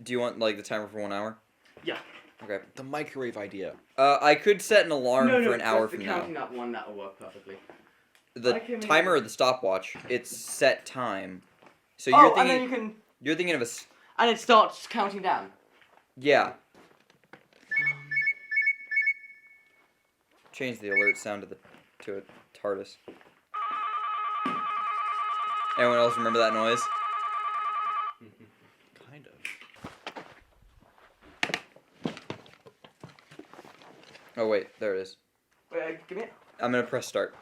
Do you want, like, the timer for 1 hour? Yeah. Okay. The microwave idea. I could set an alarm for an hour from the now. counting up one, that'll work perfectly. The timer or the stopwatch, it's set time. So Oh, you're and then thinking, you can... you're thinking of a... And it starts counting down. Yeah. Change the alert sound to a TARDIS. Anyone else remember that noise? Kind of. Oh wait, there it is. Wait, give me it. I'm gonna press start.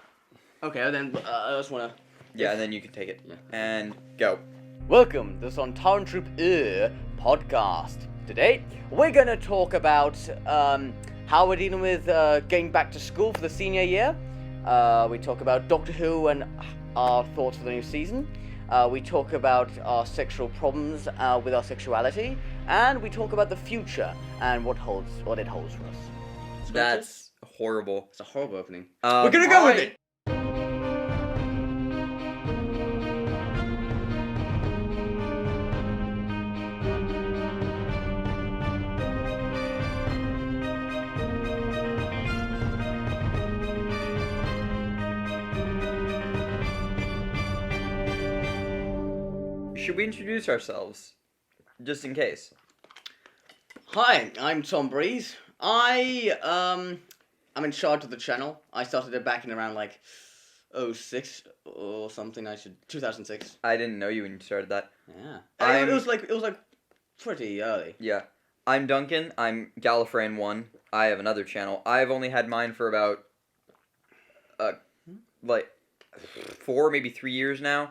Okay, then I just wanna... Yeah, and then you can take it. Yeah. And go. Welcome to the Sontarantroopr podcast. Today, we're gonna talk about how we're dealing with getting back to school for the senior year. We talk about Doctor Who and our thoughts for the new season. We talk about our sexual problems with our sexuality, and we talk about the future and what it holds for us. That's horrible. It's a horrible opening. We're gonna go with it. Should we introduce ourselves? Just in case. Hi, I'm Tom Breeze. I'm in charge of the channel. I started it back in around like 06 or something. 2006. I didn't know you when you started that. Yeah. It was like pretty early. Yeah. I'm Duncan. I'm Gallifreyan1. I have another channel. I've only had mine for about like 4, maybe 3 years now.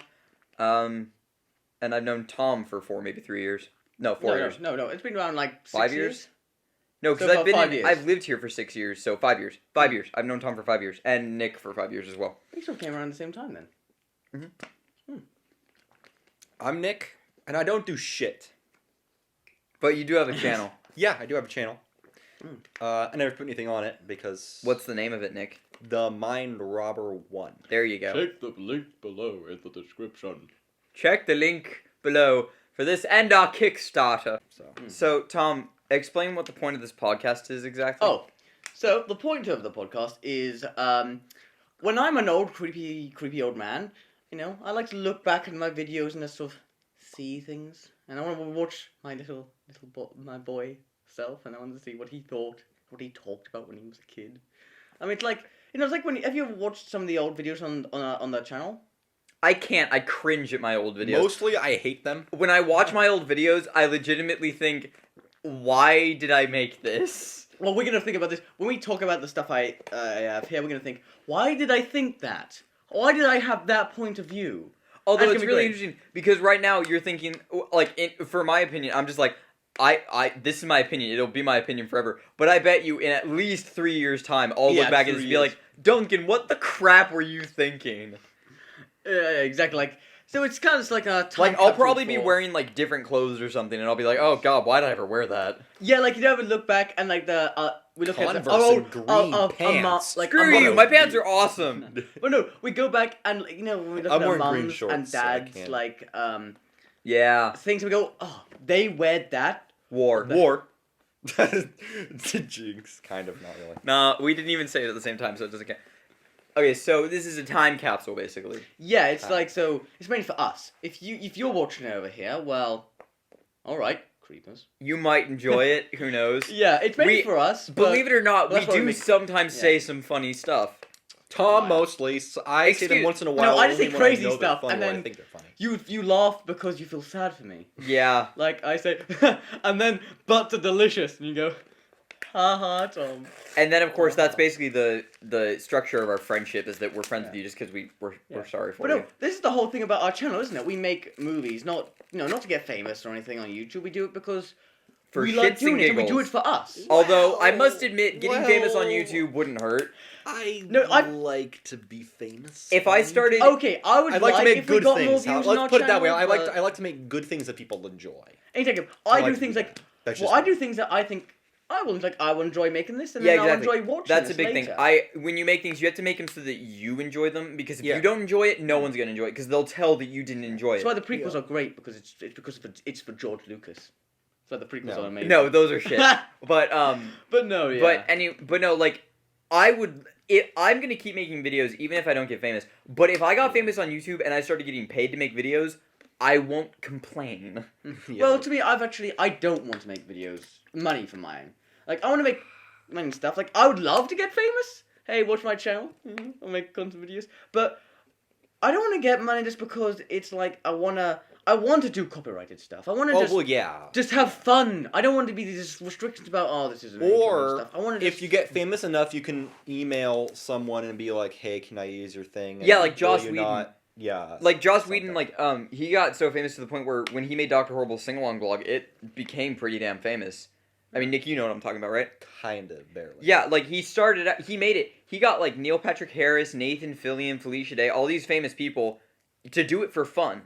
And I've known Tom for 4, maybe 3 years. No, 4 years. No. It's been around like 6 5 years. No, because So about 5 years. I've lived here for 6 years, so 5 years. 5 years. I've known Tom for 5 years, and Nick for 5 years as well. We sort of came around the same time then. I'm Nick, and I don't do shit. But you do have a channel. Yeah, I do have a channel. I never put anything on it because... What's the name of it, Nick? The Mind Robber 1. There you go. Check the link below in the description. Check the link below for this and our Kickstarter. So Tom, explain what the point of this podcast is exactly. Oh, so the point of the podcast is when I'm an old creepy old man, you know, I like to look back at my videos and just sort of see things, and I want to watch my my boy self, and I want to see what he thought, what he talked about when he was a kid. I mean, it's like, you know, it's like have you ever watched some of the old videos on that channel? I can't. I cringe at my old videos. Mostly, I hate them. When I watch my old videos, I legitimately think, why did I make this? Well, we're gonna think about this when we talk about the stuff I have here. We're gonna think, why did I think that? Why did I have that point of view? Although That's it's gonna be really great. interesting because right now you're thinking, like, for my opinion, I'm just like, this is my opinion. It'll be my opinion forever. But I bet you in at least 3 years' time, I'll look back at this and be like, Duncan, what the crap were you thinking? Yeah, exactly. Like, so it's kind of like a time Like, I'll capsule probably be for- wearing, like, different clothes or something, and I'll be like, oh, God, why did I ever wear that? Yeah, like, you ever look back and, like, we look Converse at the old and green pants. Screw you, my pants are awesome! But no, we go back and, you know, when we look I'm at our wearing green mums shorts, and so I dads, can't. like, Yeah. things, we go, oh, they wear that? War. Jinx. Kind of, not really. No, we didn't even say it at the same time, so it doesn't count. Okay, so this is a time capsule, basically. Yeah, it's like, so, it's made for us. If you're watching it over here, well, alright, creepers. You might enjoy it, who knows? Yeah, it's made for us, but... Believe it or not, we that's why we do make- sometimes say some funny stuff. Tom, Wow. mostly. So I say them Excuse- once in a while. No, I just only say when crazy know they're stuff, funny and or I then think they're funny. You laugh because you feel sad for me. Yeah. Like, I say, and then, but the delicious, and you go, haha, Tom. And then, of course, that's basically the structure of our friendship, is that we're friends with you just because we're sorry for But you. no, this is the whole thing about our channel, isn't it? We make movies, not to get famous or anything on YouTube. We do it because For we shits like doing and it, and we do giggles. it for us. Although, I must admit, getting famous on well- YouTube wouldn't hurt. I I've- like to be famous. If I started... Okay, I would I'd like to make if we good got things. more views on our Let's put it that way. channel, I like to make good things that people enjoy. Exactly. I I like do to things do like, that. That's well, just I me. do things that I think I will enjoy making this, and Yeah, then I'll exactly. enjoy watching That's this a big later. thing. When you make things, you have to make them so that you enjoy them, because if Yeah. you don't enjoy it, no one's gonna enjoy it, because they'll tell that you didn't enjoy That's it. why the prequels are great, because it's for George Lucas. So the prequels No. are amazing. No, those are shit. But But no, yeah. but no, like I'm gonna keep making videos even if I don't get famous. But if I got famous on YouTube and I started getting paid to make videos, I won't complain. Yeah. Well, to me, I don't want to make videos, money for mine. Like, I want to make money and stuff. Like, I would love to get famous. Hey, watch my channel. I'll make content videos. But I don't want to get money just because it's like, I want to do copyrighted stuff. I want to yeah. just have fun. I don't want to be these restrictions about, this isn't any Or stuff. I want to if you get famous enough, you can email someone and be like, "Hey, can I use your thing?" And Yeah, like will Joss you Whedon. not- Yeah. Like Joss something. Whedon, like he got so famous to the point where when he made Dr. Horrible's sing-along vlog, it became pretty damn famous. I mean, Nick, you know what I'm talking about, right? Kind of, barely. Yeah, like he started out, he made it. He got like Neil Patrick Harris, Nathan Fillion, Felicia Day, all these famous people to do it for fun.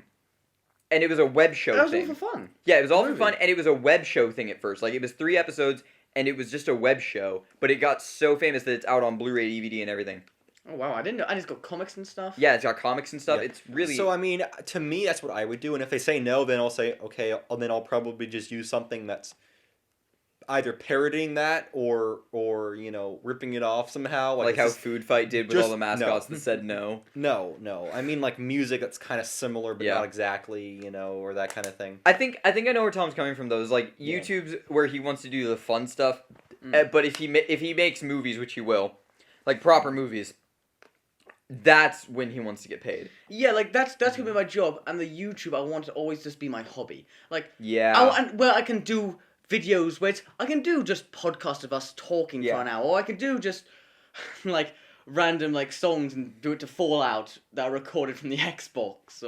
And it was a web show That was thing. all for fun. Yeah, it was all for Movie. fun, and it was a web show thing at first. Like, it was 3 episodes, and it was just a web show. But it got so famous that it's out on Blu-ray, DVD, and everything. Oh, wow. I didn't know. And it's got comics and stuff. Yeah, it's got comics and stuff. Yeah. It's really... So I mean, to me, that's what I would do. And if they say no, then I'll say okay. Then I'll probably just use something that's either parodying that or ripping it off somehow. like how this is- Food Fight did with just- all the mascots that said no. No. I mean like music that's kind of similar, but Yeah. not exactly, or that kind of thing. I think I know where Tom's coming from, though. Is like, Yeah. YouTube's where he wants to do the fun stuff. But if he makes movies, which he will, like proper movies, that's when he wants to get paid. Yeah, like that's gonna be my job, and the YouTube I want to always just be my hobby. Like, Yeah. I can do videos where I can do just podcasts of us talking Yeah. for an hour, or I can do just like random like songs and do it to Fallout that are recorded from the Xbox,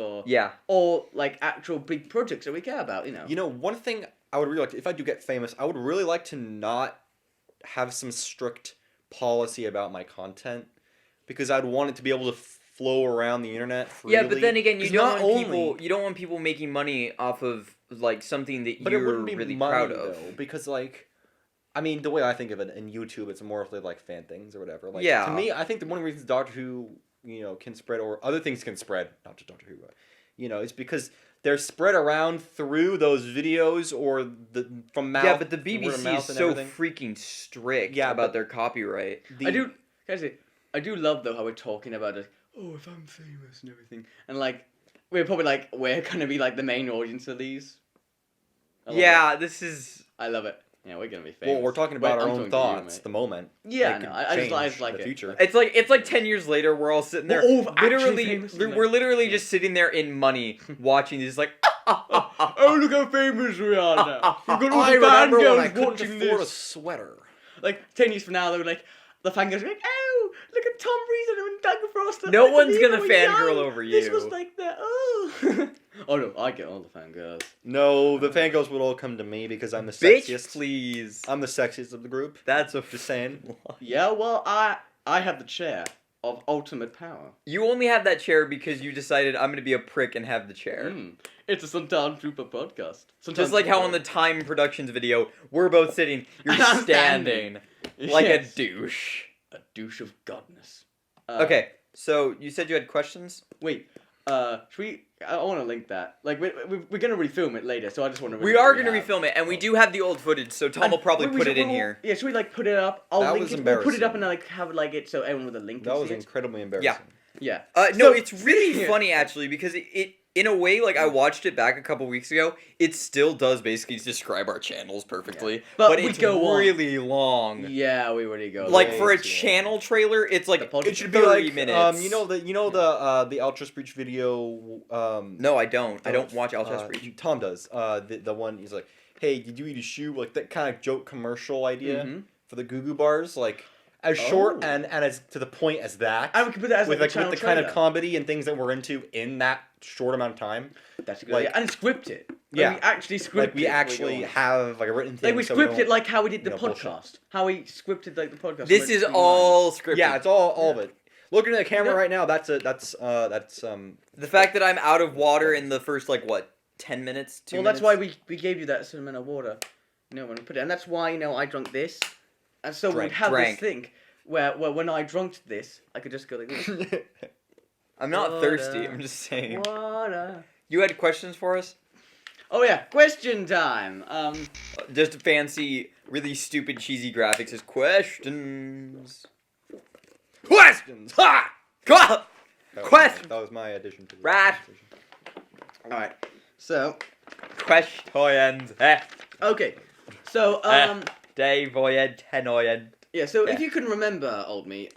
or like actual big projects that we care about. One thing I would really like if I do get famous, I would really like to not have some strict policy about my content because I'd want it to be able to flow around the internet freely. Yeah, but then again, you 'Cause don't not want only- you don't want people making money off of like something that But it you're wouldn't be really money, proud of. though, because I mean, the way I think of it in YouTube, it's more of like fan things or whatever. Like, Yeah. To me, I think the one reason Doctor Who, can spread or other things can spread, not just Doctor Who, but, it's because they're spread around through those videos or from mouth. Yeah, but the word of BBC is mouth and so everything. freaking strict Yeah, about but- their copyright. I do love though how we're talking about it. Oh, if I'm famous and everything, and like we're probably we're gonna be like the main audience of these. I love it. This is... I love it. Yeah, we're gonna be famous. Well, we're talking about I'm our talking own to you, thoughts, mate. the moment. Yeah, They no, could I just change like the it. future. It's like 10 years later, we're all sitting there. We're all actually literally, famous, we're literally just sitting there in money, watching these like. Oh, look how famous we are now. We've got all I the remember when I fangirls couldn't watching afford a this. sweater. Like 10 years from now, they were like, the fangirls are like, oh, look at Tom Reason and Doug Frost. No Look at one's me gonna when I was fangirl young. over This you. was like that. Oh. Oh no, I get all the fangirls. No, the fangirls would all come to me because I'm the Bitch, sexiest. please. I'm the sexiest of the group. That's a Just saying. Yeah, well, I have the chair of ultimate power. You only have that chair because you decided I'm gonna be a prick and have the chair. It's a Sontarantroopr podcast. Just like how on the Time Productions video, we're both sitting, you're And I'm standing like Yes. a douche. A douche of godness. Okay, so you said you had questions? Wait, should we... I want to link that. Like, we're going to refilm it later, so I just want to... We are going to refilm it, and we do have the old footage, so Tom will probably put it in here. Yeah, should we, put it up? I'll That link was it. We'll put it up embarrassing. and, have, it so everyone with a link can That was see it. incredibly embarrassing. Yeah. Yeah. No, So- it's really funny, actually, because it in a way, I watched it back a couple weeks ago, it still does basically describe our channels perfectly, Yeah. But we it's go on. really long. Yeah, we already go. Like, way for a too channel trailer, it's like The podcast. It should be 30 like minutes. the Ultra Breach video. No, I don't. I don't watch Alchest Breach. Tom does. The one he's like, hey, did you eat a shoe? Like that kind of joke commercial idea Mhm. for the Goo Goo bars, like as short Oh. and as to the point as that. And we can put that as with like, with a channel the kind of trailer. comedy and things that we're into in that short amount of time. That's a good like- idea. And script it. Yeah. We actually script Like it. we actually have like a written thing. Like we so script don't- it like how we did the bullshit. podcast. How we scripted like the podcast. This is all scripted. Yeah, it's all of it. Looking at the camera Yeah. right now, that's The fact that I'm out of water in the first, 10 minutes? 2 Well, minutes? that's why we gave you that certain amount of water. When we put it, and that's why I drank this, and so we'd have Drank. this thing where when I drank this, I could just go like this. I'm not Water. thirsty, I'm just saying. Water. You had questions for us? Oh yeah, question time. Just fancy, really stupid, cheesy graphics as questions. Questions. Ha! Question. That was my addition to the Right. conversation. All right. So Questions. okay. So Davoyed, tenoyed. yeah. So Yeah. if you can remember, old me,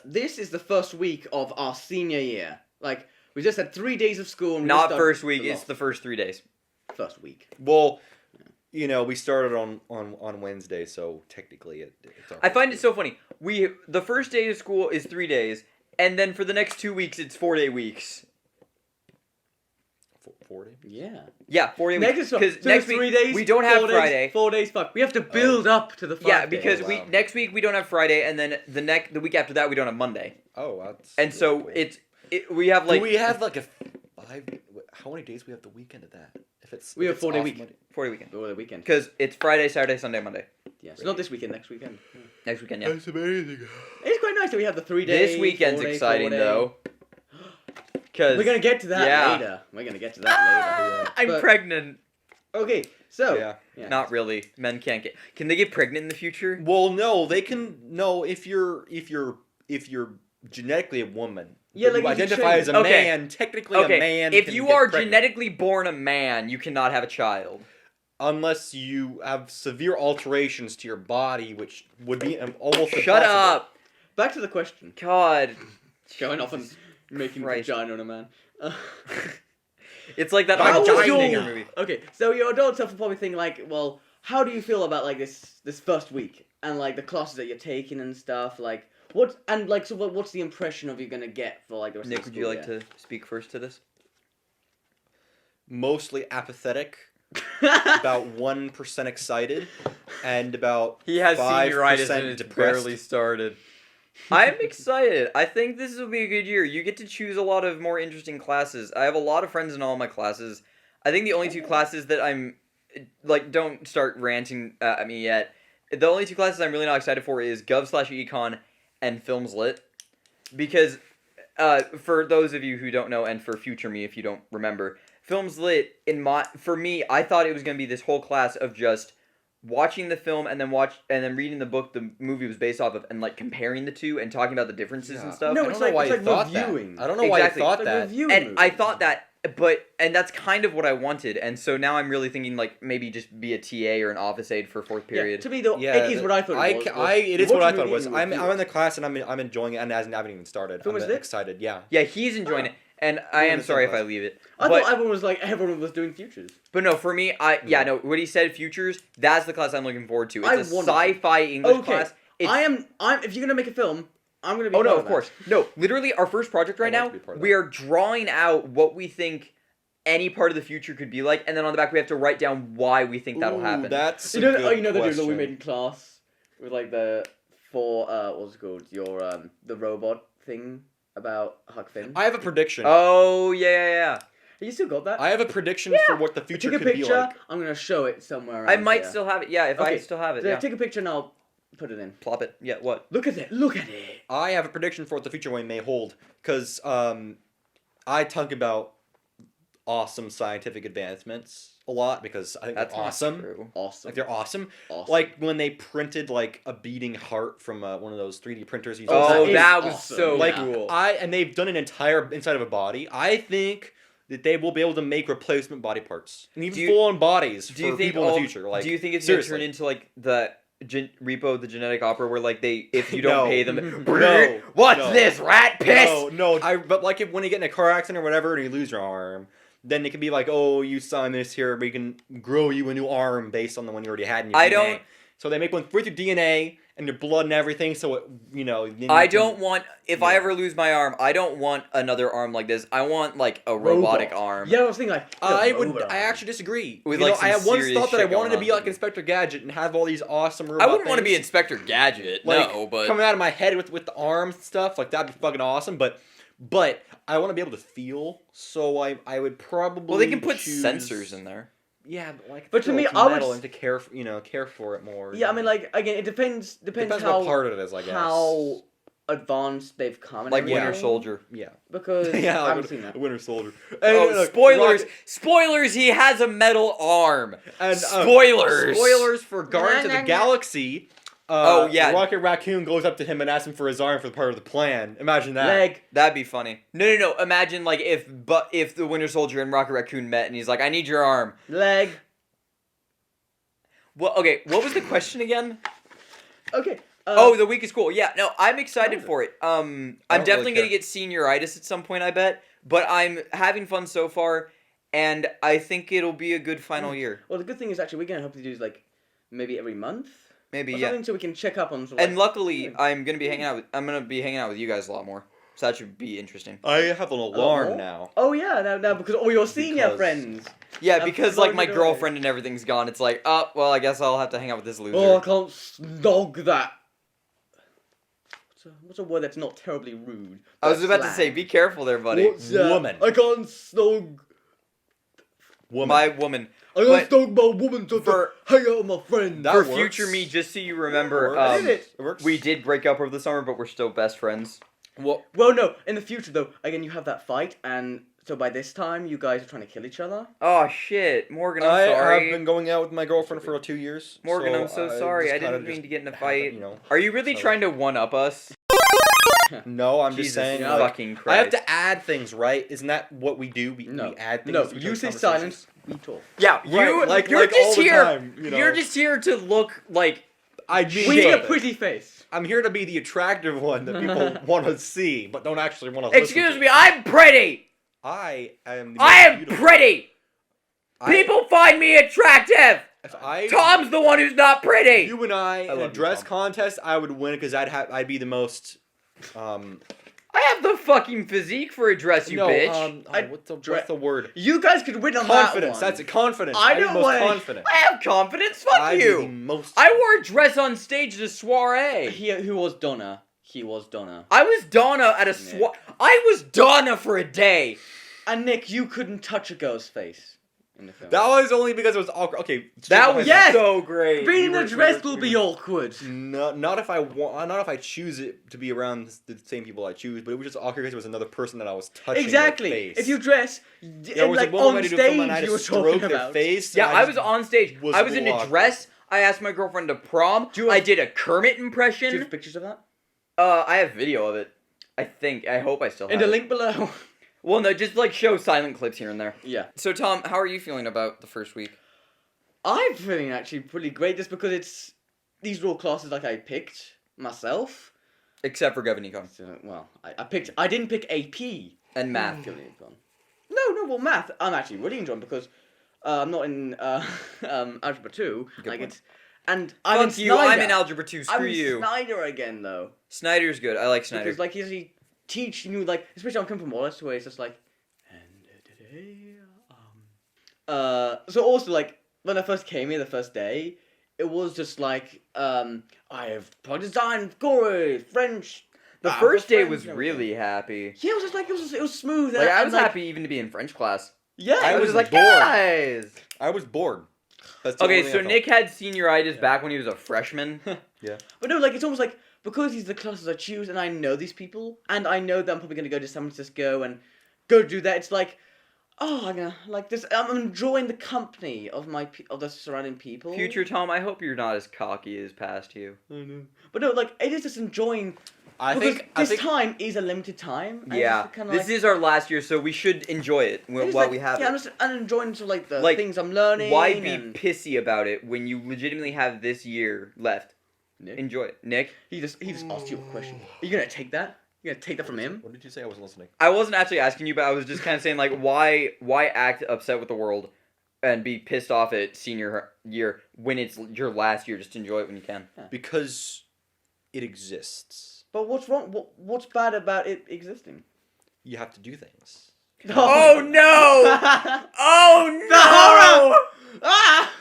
this is the first week of our senior year. Like we just had 3 days of school. And we Not just first started week. the It's the first 3 days. first week. Well, we started on Wednesday, so technically it's. I find it so funny. The first day of school is 3 days, and then for the next 2 weeks, it's 4-day weeks. 40. Yeah. Yeah, 4-day weeks. Because next week 3 days, we don't have 4 days, Friday. 4 days. Fuck. We have to build up to the 5 Yeah, days. because wow. next week we don't have Friday, and then the week after that we don't have Monday. Oh, that's. And so cool. we have like Do we have like a 5? How many days we have the weekend of that? If it's We have if it's 4-day off week. Monday. 4-day weekend. Or the weekend. Because it's Friday, Saturday, Sunday, Monday. Yeah. So not this weekend. Next weekend. Yeah. Next weekend, yeah. That's amazing. It's quite nice that we have the 3 days. This weekend's 4 day, exciting 4 day. though. Because We're gonna get to that Yeah. later. We're gonna get to that later. I'm But- pregnant. Okay. So. Yeah. Not really. Men can't get. Can they get pregnant in the future? Well, no, they can. No, if you're genetically a woman, Yeah, but like you if you identify change- as a Okay. man. Technically, Okay. a man. If can you get are pregnant. genetically born a man, you cannot have a child. Unless you have severe alterations to your body, which would be almost Shut impossible. up. Back to the question. God. Going off and making Christ. vagina on a man. It's like that How was Argentinian your- movie. Okay, so your adult self will probably think like, well, how do you feel about like this first week and like the classes that you're taking and stuff? Like what's the impression of you gonna get for like the rest Nick, of the would school you like year? to speak first to this? Mostly apathetic, about 1% excited, and about He has 5% senioritis and it's depressed. barely started. I'm excited. I think this will be a good year. You get to choose a lot of more interesting classes. I have a lot of friends in all my classes. I think the only two classes that I'm like, don't start ranting at me yet. The only two classes I'm really not excited for is Gov/Econ and Films Lit, because for those of you who don't know, and for future me if you don't remember, Films Lit for me, I thought it was gonna be this whole class of just watching the film and then reading the book the movie was based off of and like comparing the two and talking about the differences and stuff. No, I it's don't know like- why it's you like thought that. reviewing. I don't know why you Exactly. thought Like that. reviewing And I movies. thought that, and that's kind of what I wanted, and so now I'm really thinking like maybe just be a TA or an office aide for fourth Yeah, period. to me though, Yeah, it is what I thought it was. it is what I thought it was. I'm I'm in the class and I'm enjoying it, and it hasn't even started. Film I'm is lit? excited. Yeah. Yeah, he's enjoying it, and I in am the same sorry if class. I leave it. I But, thought everyone was doing futures. but no, for me, no, what he said, Futures, that's the class I'm looking forward to. I It's a wanted- sci-fi English Okay, class. It's, I'm. If you're gonna make a film, I'm gonna be. Oh no, part of that. course. No, literally our first project right I'd now, like to be part of we are drawing out what we think any part of the future could be like, and then on the back we have to write down why we think that'll Ooh, happen. That's You a know, good the dude that we question. made in class with like the what's it called? Your the robot thing about Huck Finn. I have a prediction. Oh yeah. You still got that? I have a prediction for what the future Take a could be picture. like. I'm gonna show it somewhere. I around might here. still have it. Yeah, if I Okay, still have it. Yeah, Yeah. take a picture and I'll put it in. Plop it. Yeah. What? Look at it. Look at it. I have a prediction for what the future may hold, because I talk about awesome scientific advancements a lot because I think That's they're not awesome. true. Awesome. Like they're awesome. Awesome. Like when they printed like a beating heart from one of those 3D printers. Oh, is that was awesome. so like cool. and they've done an entire inside of a body. I think that they will be able to make replacement body parts and Do even you- full-on bodies do you for think people in the future. Like, do you think it's seriously. gonna turn into like the Repo the Genetic Opera, where like if you don't No. pay them, No. what's No. this rat piss? No. But like when you get in a car accident or whatever and you lose your arm, then it can be like, oh, you signed this here, we can grow you a new arm based on the one you already had in your I DNA. don't- So they make one with your DNA and your blood and everything. So it, then you I can- don't want, if I ever lose my arm, I don't want another arm like this. I want like a robotic arm. Yeah, I was thinking like. I robot. actually disagree. With, You like, know, I some had once serious thought that I shit wanted to going be on. like Inspector Gadget and have all these awesome robot I wouldn't want to be things, Inspector Gadget, like, no, but coming out of my head with the arms and stuff. Like that'd be fucking awesome. But I want to be able to feel. So I would probably. well, they can put choose... sensors in there. Yeah, but But to still, me, it's I would metal s- and to care for, care for it more. Yeah, I mean, like again, it depends depends how what part it is, I guess. how advanced they've come. And Like everything. Winter Soldier. Yeah. Because Yeah, I like haven't seen that. Winter Soldier. Oh, look, spoilers! Rocket- Spoilers! He has a metal arm. and, Spoilers! Spoilers for Guardians of Nah, the nah, Galaxy. Oh, yeah. Rocket Raccoon goes up to him and asks him for his arm for the part of the plan. Imagine that. Leg. That'd be funny. No. Imagine like if the Winter Soldier and Rocket Raccoon met, and he's like, "I need your arm." Leg. Well, okay. What was the question again? Okay. Oh, the week of school. Yeah, no, I'm excited Oh. for it. I'm really definitely care. gonna get senioritis at some point, I bet. But I'm having fun so far, and I think it'll be a good final year. Well, the good thing is actually we're gonna hopefully do like maybe every month. Maybe, Or yeah. something so we can check up on. Sort of, And luckily, yeah. I'm gonna be hanging out with you guys a lot more. So that should be interesting. I have an alarm more? now. Oh yeah, now because all your senior Because- friends. Yeah, I've because like my floated away. girlfriend and everything's gone. It's like, oh, well, I guess I'll have to hang out with this loser. Oh, I can't snog that. What's a word that's not terribly rude? I was but about to slang? say, be careful there, buddy. What's that? Woman. I can't snog. Woman. My woman. I But can't snog my woman to for- hang out with my friends. That For works. future me, just so you remember, That Did it? It works. we did break up over the summer, but we're still best friends. Well, Well, no. In the future, though, again, you have that fight, and so by this time, you guys are trying to kill each other. Oh shit, Morgan, I'm I sorry. have been going out with my girlfriend for 2 years. Morgan, I'm so sorry. just I kind didn't of mean just to get in a have fight. it, you know. Are you really So- trying to one up us? No, I'm Jesus just saying. no. fucking Christ. I have to add things, right? Isn't that what we do? We No. add things. No, to each you other's say conversations? silence. We talk. Yeah, Right, you like- you're like just all the here. time, you know. You're just here to look like I mean, We need a Shit. pretty face. I'm here to be the attractive one that people want to see, but don't actually want to. excuse me, I'm pretty. I am. The I most am beautiful. pretty. I- People find me attractive. If I. Tom's the one who's not pretty. You and I in a love you, dress Tom. contest, I would win because I'd be the most. I have the fucking physique for a dress, you bitch. What's the word? You guys could win on Confidence. that one. That's it. Confidence. I I'd be don't most wanna- confident. I have confidence. Fuck I'd be the you. most. I wore a dress on stage at a soiree. Who was Donna? He was Donna. I was Donna at a I was Donna for a day. And Nick, you couldn't touch a girl's face in the film. That was only because it was awkward. Okay. That was Yes! so great. Being You in were- a dress you will were- be awkward. Not if I want. Not if I choose it to be around the same people I choose. But it was just awkward because there was another person that I was touching. Exactly. Their face. If you dress, There was like a woman on ready to do a film stage, and I had you to were stroke talking their about. face. Yeah, and I just was on stage. was I was in little a awkward. dress. I asked my girlfriend to prom. Do you- I did a Kermit Do you impression. have pictures of that? I have video of it. I hope I still have In the it. link below. Well, no, just like show silent clips here and there. Yeah. So, Tom, how are you feeling about the first week? I'm feeling actually pretty great just because it's these raw classes like I picked myself. Except for Governor Econ. So, well, I didn't pick AP. And math. Government Econ. No, well, math I'm actually really enjoying because I'm not in Algebra 2. Good like point. it's, and I'm in Fuck you, I'm in Snyder. Algebra 2, screw I'm in you. Snyder again though. Snyder's good, I like Snyder. Because like he's actually teaching you like, especially I'm coming from Wallace where it's just like, and today, so also like when I first came here the first day, it was just like I have product design, Corey, French. The first day was really happy. Yeah, it was just like it was smooth. Like, I and, was happy even to be in French class. Yeah, I it was was like, bored. guys! I was bored. That's the only Okay, thing so I felt. Nick had senioritis back when he was a freshman. But no, like it's almost like because these are the classes I choose, and I know these people, and I know that I'm probably gonna go to San Francisco and go do that. It's like, oh, I'm gonna like this. I'm enjoying the company of of the surrounding people. Future Tom, I hope you're not as cocky as past you. But no, like it is just enjoying. I Because think. this time is a limited time. and Yeah, it's kinda this is our last year, so we should enjoy it it's while like, we have yeah, it. I'm enjoying sort of like the Like, things I'm learning. Why be and... pissy about it when you legitimately have this year left? Nick? Enjoy it. Nick? He just asked you a question. Are you gonna take that? You gonna take that from him? What did you say? I wasn't listening. I wasn't actually asking you, but I was just kind of saying, like, why act upset with the world and be pissed off at senior year when it's your last year? Just enjoy it when you can. Because it exists. But what's wrong? What's bad about it existing? You have to do things. Oh no! Oh The horror! Ah!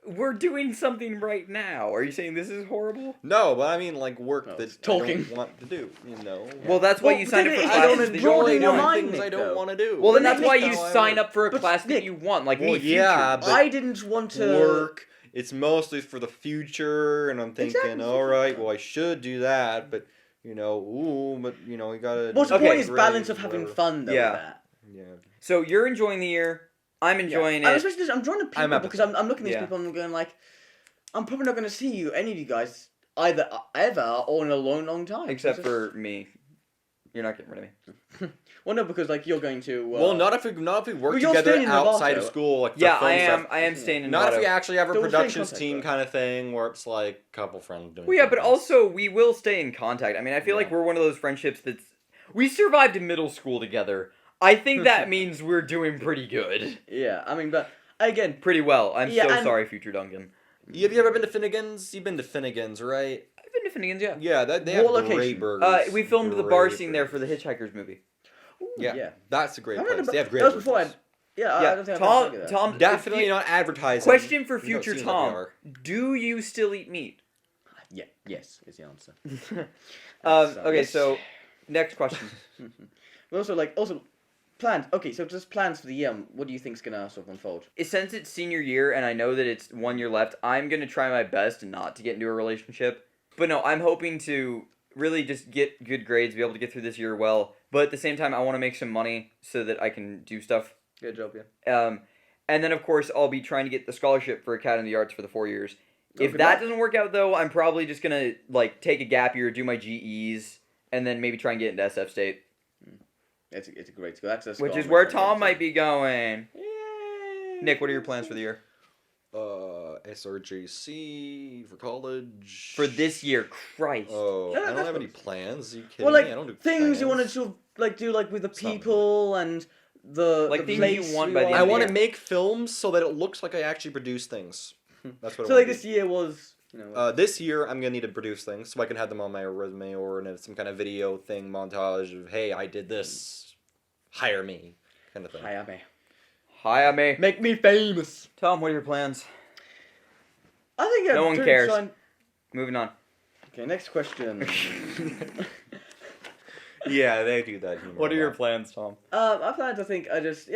We're doing something right now. Are you saying this is horrible? No, but I mean like work No, that it's talking. I don't want to do. You know. Well, that's why Well, you signed up then for it- I classes don't that you enjoy broaden your doing mind, things Nick, I though. don't want to do. Well, then Nick, that's why Nick, you no, sign up for a But class Nick- that you want, like Well, me. yeah, Future. but I didn't want to work. It's mostly for the future, and I'm thinking, Exactly. all right, well, I should do that, but but you gotta. What's the Okay, point is grades, balance of having whatever. fun though. Yeah. With that. Yeah. So you're enjoying the year. I'm enjoying I'm it. especially I'm drawing the people I'm because I'm looking at these Yeah. people and I'm going like, I'm probably not going to see you any of you guys either ever or in a long time. Except Because for me. You're not getting rid of me. well, no, because like you're going to. Well, not if we work Well, you're together staying in outside of Novato. school, like for Yeah, film I am. stuff. I am staying in Not if Novato. we actually have a Then we'll stay in productions contact, team though. kind of thing where it's like a couple friends doing. Well, yeah, but things. also we will stay in contact. I mean, I feel like Yeah. we're one of those friendships that's. We survived in middle school together. I think that means we're doing pretty good. Yeah, I mean, but again, Pretty well. I'm Yeah, so and- sorry, future Duncan. Have you ever been to Finnegan's? You've been to Finnegan's, right? I've been to Finnegan's, yeah. Yeah, they have What great location? burgers. We filmed the bar Great scene there for the burgers. Hitchhikers movie. ooh, Yeah, yeah. that's a great I remember place. They have great that was burgers. before I. Yeah, I don't think I've Tom, ever that. Tom, Definitely not advertising. Question for You don't future seem like Tom: they are. do you still eat meat? Yeah, yes is the answer. Okay, Yes. so next question. But also plans. Okay, so just plans for the year. What do you think's gonna sort of unfold? Since it's senior year and I know that it's 1 year left, I'm gonna try my best not to get into a relationship. But no, I'm hoping to really just get good grades, be able to get through this year well. But at the same time, I want to make some money so that I can do stuff. Good job, yeah. And then of course I'll be trying to get the scholarship for Academy of the Arts for the 4 years. Oh, If good that luck. doesn't work out though, I'm probably just gonna like take a gap year, do my GEs, and then maybe try and get into SF State, It's a great school. That's a which school is I'm where excited Tom to. might be going. Yay. Nick, what are your plans for the year? SRJC for college. For this year, Christ. Oh, Yeah, I don't that's have any what- plans. Are you kidding Well, like me? I don't do things you want to plans. sort of like do like with the Something. people and the Like things place you want by the end I of the want to year. make films so that it looks like I actually produce things. That's what So I like want this year was This year, I'm gonna need to produce things so I can have them on my resume or in some kind of video thing montage of, hey, I did this, hire me, kind of thing. Hi, Abby. Hi, I'm A. Make me famous. Tom, what are your plans? I think No one doing cares. sign- Moving on. Okay, next question. Yeah, they do that. humor What are a your lot. plans, Tom? I plan to think I just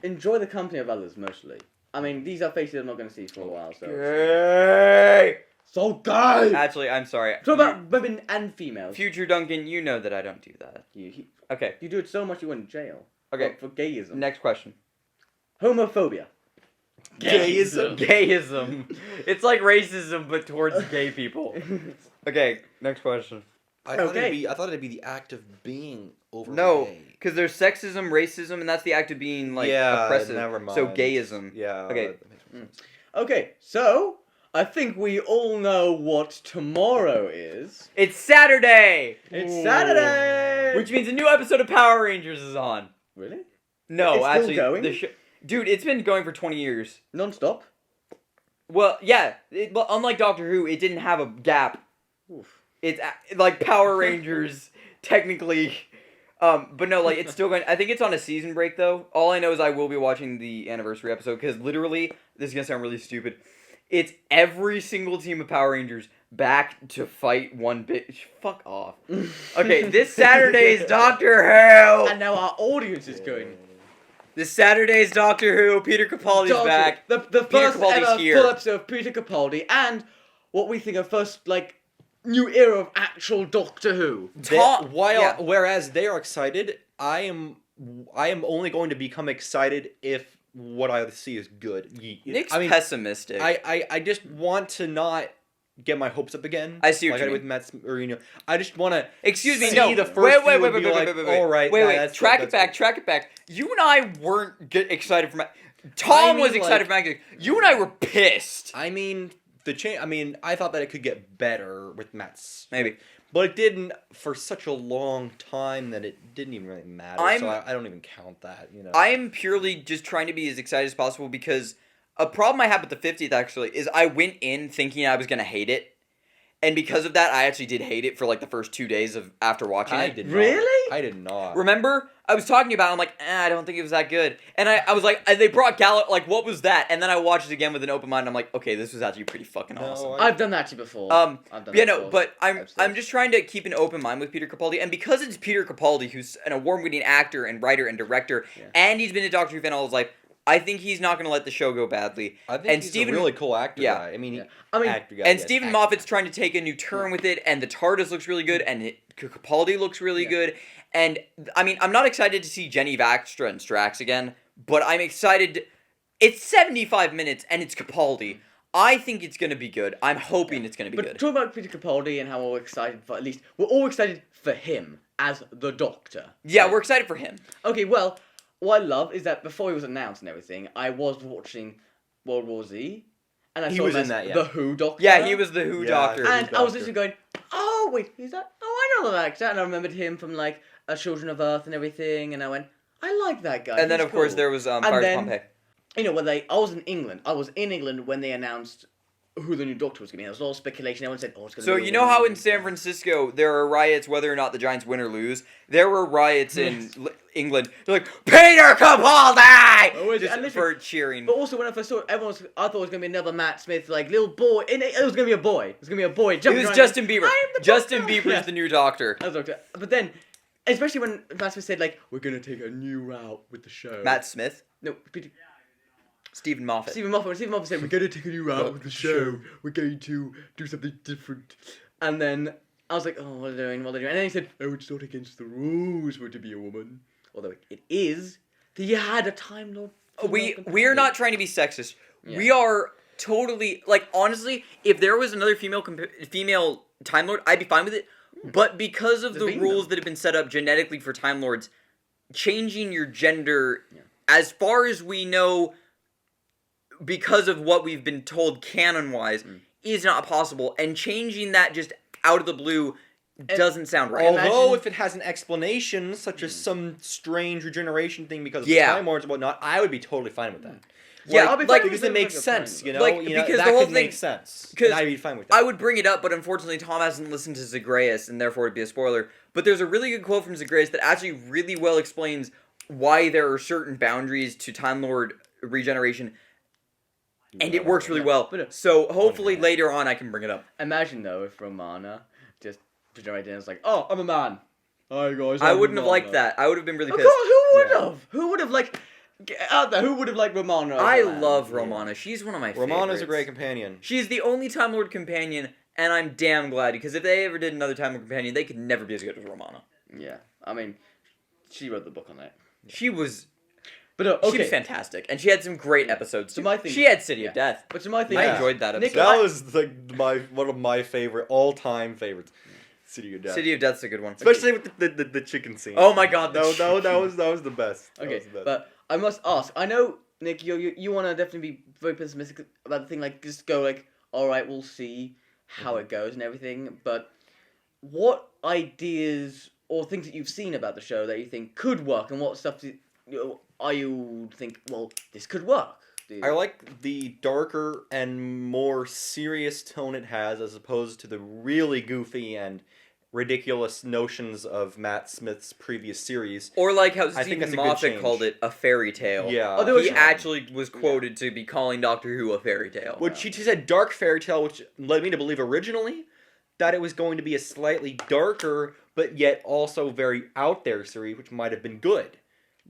enjoy the company of others mostly. I mean, these are faces I'm not going to see for a while, so. Gay. So gay! Actually, I'm sorry. Talk about women and females. Future Duncan, you know that I don't do that. Okay. You do it so much you went to jail. Okay. For gayism. Next question. Homophobia. Gayism. Gayism. It's like racism, but towards gay people. Okay, next question. I thought, Okay. I thought it'd be the act of being over No, gay. because there's sexism, racism, and that's the act of being like Yeah, oppressive. never mind. So gayism. Yeah. Okay. that makes more sense. Okay, so I think we all know what tomorrow is. It's Saturday, It's Saturday! which means a new episode of Power Rangers is on. Really? No, It's still actually, going? dude, it's been going for 20 years. Non-stop? Well, yeah, well, unlike Doctor Who, it didn't have a gap. Oof. It's like Power Rangers, technically. But no, like, it's still going. I think it's on a season break, though. All I know is I will be watching the anniversary episode, because literally, this is going to sound really stupid. It's every single team of Power Rangers back to fight one bitch. Fuck off. Okay, this Saturday is Doctor Who! And now our audience is going. This Saturday is Doctor Who. Peter Capaldi's Doctor- back. The Peter first Capaldi's ever here. full episode of Peter Capaldi, and what we think of first, like, new era of actual Doctor Who. Whereas they are excited, I am only going to become excited if what I see is good. Nick's I mean, pessimistic. I just want to not get my hopes up again. I see what like you I did mean. with Mets, or I just want to. Excuse me, see no. the first wait, few and be like, all right, Wait, that's track good, it back, that's track it back. You and I weren't excited for Tom was mean, excited like- for Magic. You and I were pissed. I mean, I thought that it could get better with Mets. Maybe. But it didn't for such a long time that it didn't even really matter. So I don't even count that, I'm purely just trying to be as excited as possible because a problem I had with the 50th actually is I went in thinking I was going to hate it. And because of that, I actually did hate it for like the first 2 days after watching it. did Really? Not. I did not. Remember? I was talking about it, I'm like, I don't think it was that good. And I was like, they brought Gallo, like, what was that? And then I watched it again with an open mind, I'm like, okay, this was actually pretty fucking awesome. I've done that to you before. I've done yeah, that no, before. but I'm Absolutely. just trying to keep an open mind with Peter Capaldi, and because it's Peter Capaldi, who's an award-winning actor and writer and director, Yeah. and he's been a Doctor Who fan all his life, I think he's not going to let the show go badly. I think he's a really cool actor guy. I mean, actor guy. And Stephen Moffat's trying to take a new turn with it, and the TARDIS looks really good, and Capaldi looks really good. And, I mean, I'm not excited to see Jenny Vaxtra and Strax again, but I'm excited. It's 75 minutes, and it's Capaldi. I think it's going to be good. I'm hoping it's going to be good. But talk about Peter Capaldi and how we're excited for, at least, we're all excited for him as the Doctor. Yeah, we're excited for him. Okay, well, what I love is that before he was announced and everything, I was watching World War Z, and I saw him as the Who Doctor. Yeah, he was the Who Doctor. And I was literally going, oh, wait, who's that? Oh, I know that actor. And I remembered him from, like, Children of Earth and everything, and I went, I like that guy. And then, of course, there was Pirates of Pompeii. You know, I was in England. I was in England when they announced who the new Doctor was going to be. There was a lot of speculation. Everyone said, oh, it's going to be... So, you know how in San Francisco there are riots whether or not the Giants win or lose? There were riots in England. They're like, Peter Capaldi! Just for cheering. But also, when I first saw it, I thought it was going to be another Matt Smith, like, little boy. It was going to be a boy. It was going to be a boy jumping around. It was Justin Bieber. Justin Bieber's the new Doctor. I was Doctor. But then, especially when Matt Smith said, like, we're going to take a new route with the show. Matt Smith? No, Peter... Stephen Moffat. Stephen Moffat said, we're going to take a new route with the show. We're going to do something different. And then I was like, oh, what are they doing? And then he said, oh, it's not against the rules for it to be a woman. Although it is. He had a Time Lord. We are not trying to be sexist. Yeah. We are totally, like, honestly, if there was another female Time Lord, I'd be fine with it. But because of the rules that have been set up genetically for Time Lords, changing your gender, as far as we know... because of what we've been told canon-wise, is not possible. And changing that just out of the blue doesn't sound right. Although, if it has an explanation, such as some strange regeneration thing because of the Time Lords and whatnot, I would be totally fine with that. Yeah, because it makes sense, you know? Because that could make sense. And I'd be fine with that. I would bring it up, but unfortunately Tom hasn't listened to Zagreus, and therefore it'd be a spoiler. But there's a really good quote from Zagreus that actually really well explains why there are certain boundaries to Time Lord regeneration. And it works really well. So hopefully later on I can bring it up. Imagine though if Romana just regenerated and was like, "Oh, I'm a man." Hi guys. I wouldn't have liked that. I would have been really pissed. Who would have? Who would have liked? Get out there. Who would have liked Romana? I love Romana. She's one of my favorites. Romana's a great companion. She's the only Time Lord companion, and I'm damn glad because if they ever did another Time Lord companion, they could never be as good as Romana. Yeah, I mean, she wrote the book on that. She was. But she was fantastic, and she had some great episodes. So my thing, she had City of Death. But to my thing, I enjoyed that episode. That was one of my favorite all-time favorites. City of Death. City of Death's a good one, especially with the chicken scene. Oh my god, that was the best. Okay, but I must ask. I know Nick, you want to definitely be very pessimistic about the thing. Like, just go like, all right, we'll see how it goes and everything. But what ideas or things that you've seen about the show that you think could work, and what stuff are you think, well, this could work? I like the darker and more serious tone it has as opposed to the really goofy and ridiculous notions of Matt Smith's previous series. Or like how Stephen Moffat called it a fairy tale. Yeah. He actually was quoted to be calling Doctor Who a fairy tale. Which he said dark fairy tale, which led me to believe originally that it was going to be a slightly darker but yet also very out there series, which might have been good.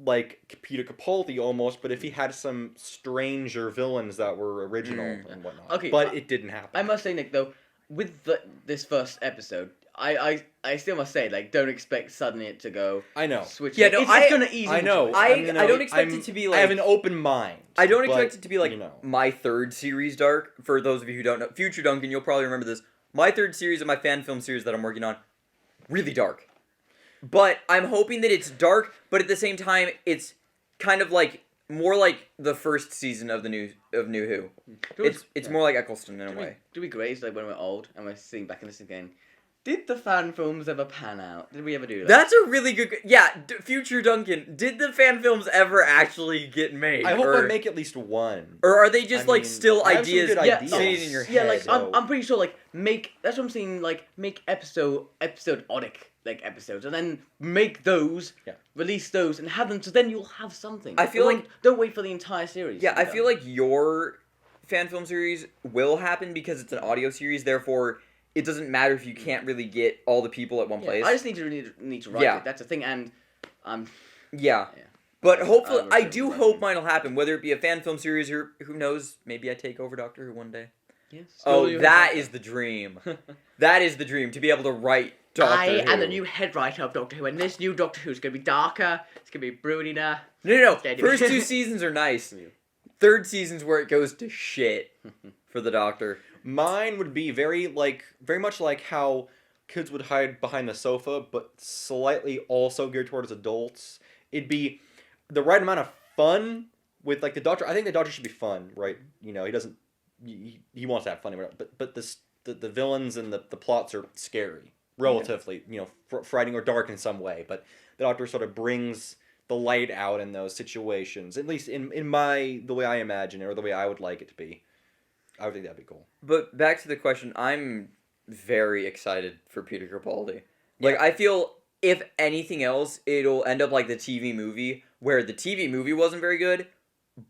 Like Peter Capaldi almost, but if he had some stranger villains that were original and whatnot. Okay, but it didn't happen. I must say, Nick, though, with this first episode, I still must say, like, don't expect suddenly it to go. I know. Switch. Yeah, no, it's gonna ease. I know. I don't expect it to be like. I have an open mind. I don't expect it to be like my third series dark. For those of you who don't know, Future Duncan, you'll probably remember this. My third series of my fan film series that I'm working on, really dark. But I'm hoping that it's dark, but at the same time, it's kind of like more like the first season of New Who. It's more like Eccleston in a way. Do we graze like when we're old and we're sitting back and listening again? Did the fan films ever pan out? Did we ever do that? That's a really good... Yeah, Future Duncan, did the fan films ever actually get made? I hope I make at least one. Or are they just still ideas sitting in your head? Yeah, like I'm pretty sure that's what I'm saying, like make episodic episodes and then make those, release those and have them so then you'll have something. I feel like don't wait for the entire series. Yeah, I feel like your fan film series will happen because it's an audio series, therefore it doesn't matter if you can't really get all the people at one place. I just need to write it. That's the thing, and Yeah. But hopefully, I do hope mine will happen, whether it be a fan film series or who knows, maybe I take over Doctor Who one day. Yes. Oh, that is the dream. That is the dream, to be able to write Doctor Who. I am the new head writer of Doctor Who, and this new Doctor Who is going to be darker, it's going to be broodier. No. First 2 seasons are nice. Third season's where it goes to shit for the Doctor. Mine would be very much like how kids would hide behind the sofa, but slightly also geared towards adults. It'd be the right amount of fun with like the Doctor. I think the Doctor should be fun, right? You know, he doesn't. He wants to have fun, but the villains and the plots are scary, relatively. You know, frightening or dark in some way. But the Doctor sort of brings the light out in those situations, at least in the way I imagine it, or the way I would like it to be. I would think that'd be cool. But back to the question, I'm very excited for Peter Capaldi. Like, I feel, if anything else, it'll end up like the TV movie, where the TV movie wasn't very good,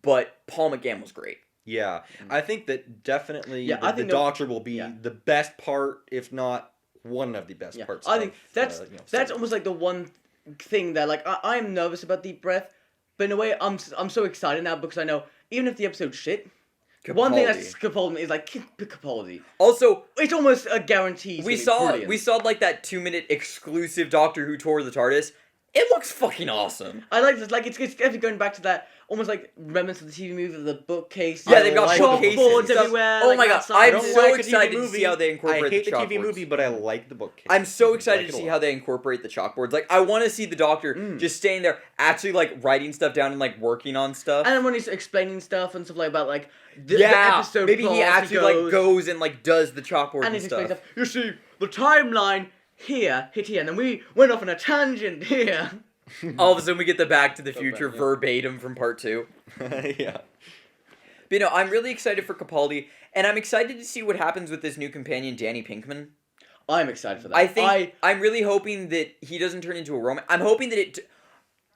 but Paul McGann was great. Yeah, I think that definitely the Doctor will be the best part, if not one of the best parts. I think that's almost like the one thing that, like, I'm nervous about Deep Breath, but in a way, I'm so excited now because I know, even if the episode's shit, Capaldi. One thing that's Capaldi is like Capaldi. Also, it's almost a guarantee. We saw like that 2-minute exclusive Doctor Who tour of the TARDIS. It looks fucking awesome. I like this. Like it's definitely going back to that almost like remnants of the TV movie of the bookcase. Yeah, they've got chalkboards everywhere. Oh my god, I'm so like excited to see how they incorporate the chalkboards. I hate the TV movie, but I like the bookcase. I'm so excited to see how they incorporate the chalkboards. Like, I want to see the Doctor just staying there, actually like writing stuff down and like working on stuff. And then when he's explaining stuff and stuff like about like the episode, maybe he actually goes and like does the chalkboard and stuff. You see, the timeline here hit here, and then we went off on a tangent here. All of a sudden, we get the Back to the Future verbatim from Part 2. Yeah. But you know, I'm really excited for Capaldi, and I'm excited to see what happens with this new companion, Danny Pinkman. I'm excited for that. I'm really hoping that he doesn't turn into a romance. I'm hoping that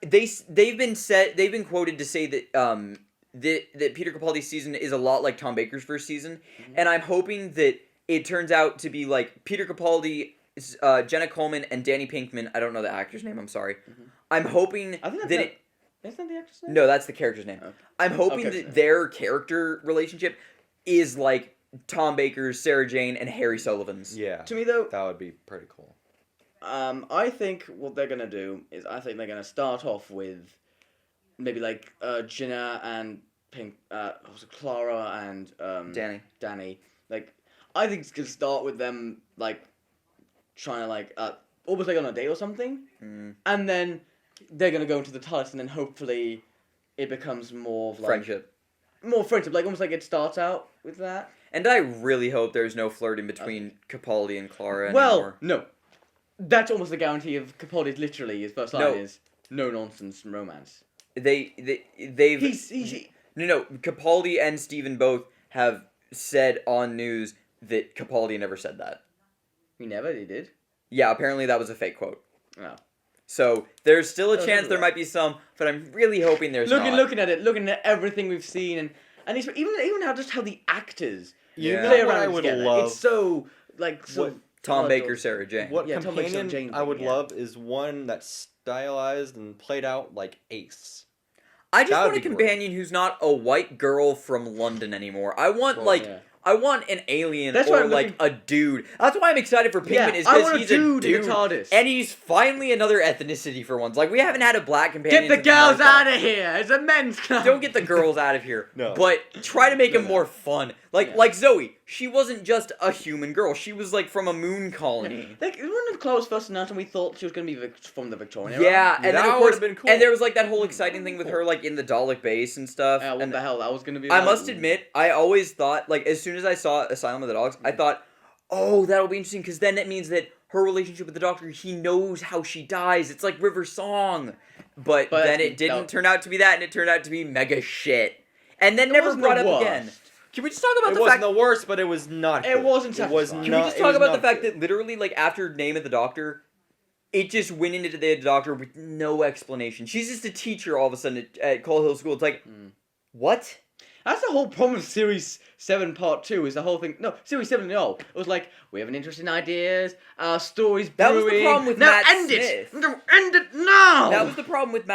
they've been quoted to say that that Peter Capaldi's season is a lot like Tom Baker's first season, and I'm hoping that it turns out to be like Peter Capaldi, Jenna Coleman, and Danny Pinkman. I don't know the actor's name. I'm sorry. I'm hoping That's not the actor's name? No, that's the character's name. Okay. I'm hoping that their character relationship is like Tom Baker's, Sarah Jane, and Harry Sullivan's. Yeah. To me, though, that would be pretty cool. I think what they're gonna do is they're gonna start off with maybe like Jenna and Clara and Danny. Like, I think it's gonna start with them like trying to like almost like on a date or something, and then they're gonna go into the TARDIS, and then hopefully it becomes more of like friendship, like almost like it starts out with that. And I really hope there's no flirting between Capaldi and Clara well, anymore. No, that's almost a guarantee of Capaldi's. Literally, his first line is no nonsense romance. They've No, Capaldi and Steven both have said on news that Capaldi never said that. He did? Yeah, apparently that was a fake quote. Oh. So, there's still a chance there might be some, but I'm really hoping there's not. Looking at everything we've seen, and even how the actors play around I would together. love. It's so, like, so... Tom Baker, Sarah Jane. What companion I would love is one that's stylized and played out like Ace. I just want a companion who's not a white girl from London anymore. I want, I want an alien a dude. That's why I'm excited for Pinkman, is because he's a dude in the TARDIS. And he's finally another ethnicity for once. Like, we haven't had a black companion. Get the girls out of here! It's a men's club! Don't get the girls out of here. No. But try to make him more fun. Like Zoe. She wasn't just a human girl. She was, like, from a moon colony. Like, when Clara was first announced, and we thought she was going to be from the Victorian era. Yeah, and then, of course, been cool. And there was, like, that whole exciting thing with her, like, in the Dalek base and stuff. What the hell? That was going to be... I must admit, I always thought, like, as soon as I saw Asylum of the Dogs, I thought, oh, that'll be interesting, because then it means that her relationship with the Doctor, he knows how she dies. It's like River Song. But then it didn't turn out to be that, and it turned out to be mega shit. And then never brought up again. Can we just talk about the fact... It wasn't the worst, but it was not good. It wasn't satisfying. Can we just talk about the fact that literally, like, after Name of the Doctor, it just went into the Doctor with no explanation. She's just a teacher all of a sudden at Coal Hill School. It's like, what? That's the whole problem with Series 7 Part 2 is the whole thing. No, Series 7, no. It was like, we have an interest in ideas, our story's brewing. That was the problem with now Matt end Smith. it! No, end it now! That was the problem with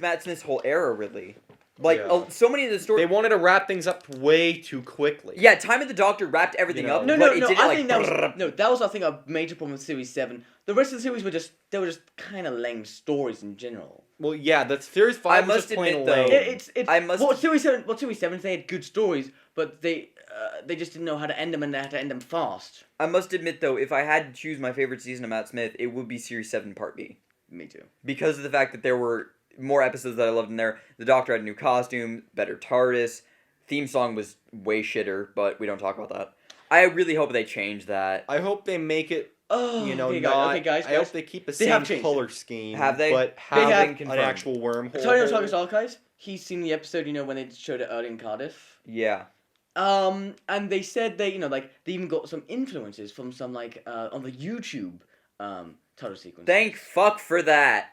Matt Smith's whole era, really. Like, Yeah. so many of the stories... They wanted to wrap things up way too quickly. Yeah, Time of the Doctor wrapped everything up, No, but it didn't, I think that was I think a major problem with Series 7. The rest of the series were just kind of lame stories in general. Well, yeah, that's Series 5 was must just plain admit, though, lame. Series 7 they had good stories, but they just didn't know how to end them, and they had to end them fast. I must admit, though, if I had to choose my favorite season of Matt Smith, it would be Series 7 Part B. Me too. Because of the fact that there were more episodes that I loved in there. The Doctor had a new costume, better TARDIS. Theme song was way shitter, but we don't talk about that. I really hope they change that. I hope they make it, guys, I hope they keep the same color scheme. Have they? But They have have an actual wormhole. Target's Archives, he's seen the episode, when they showed it early in Cardiff. Yeah. And they said they even got some influences from some, on the YouTube, title sequence. Thank fuck for that.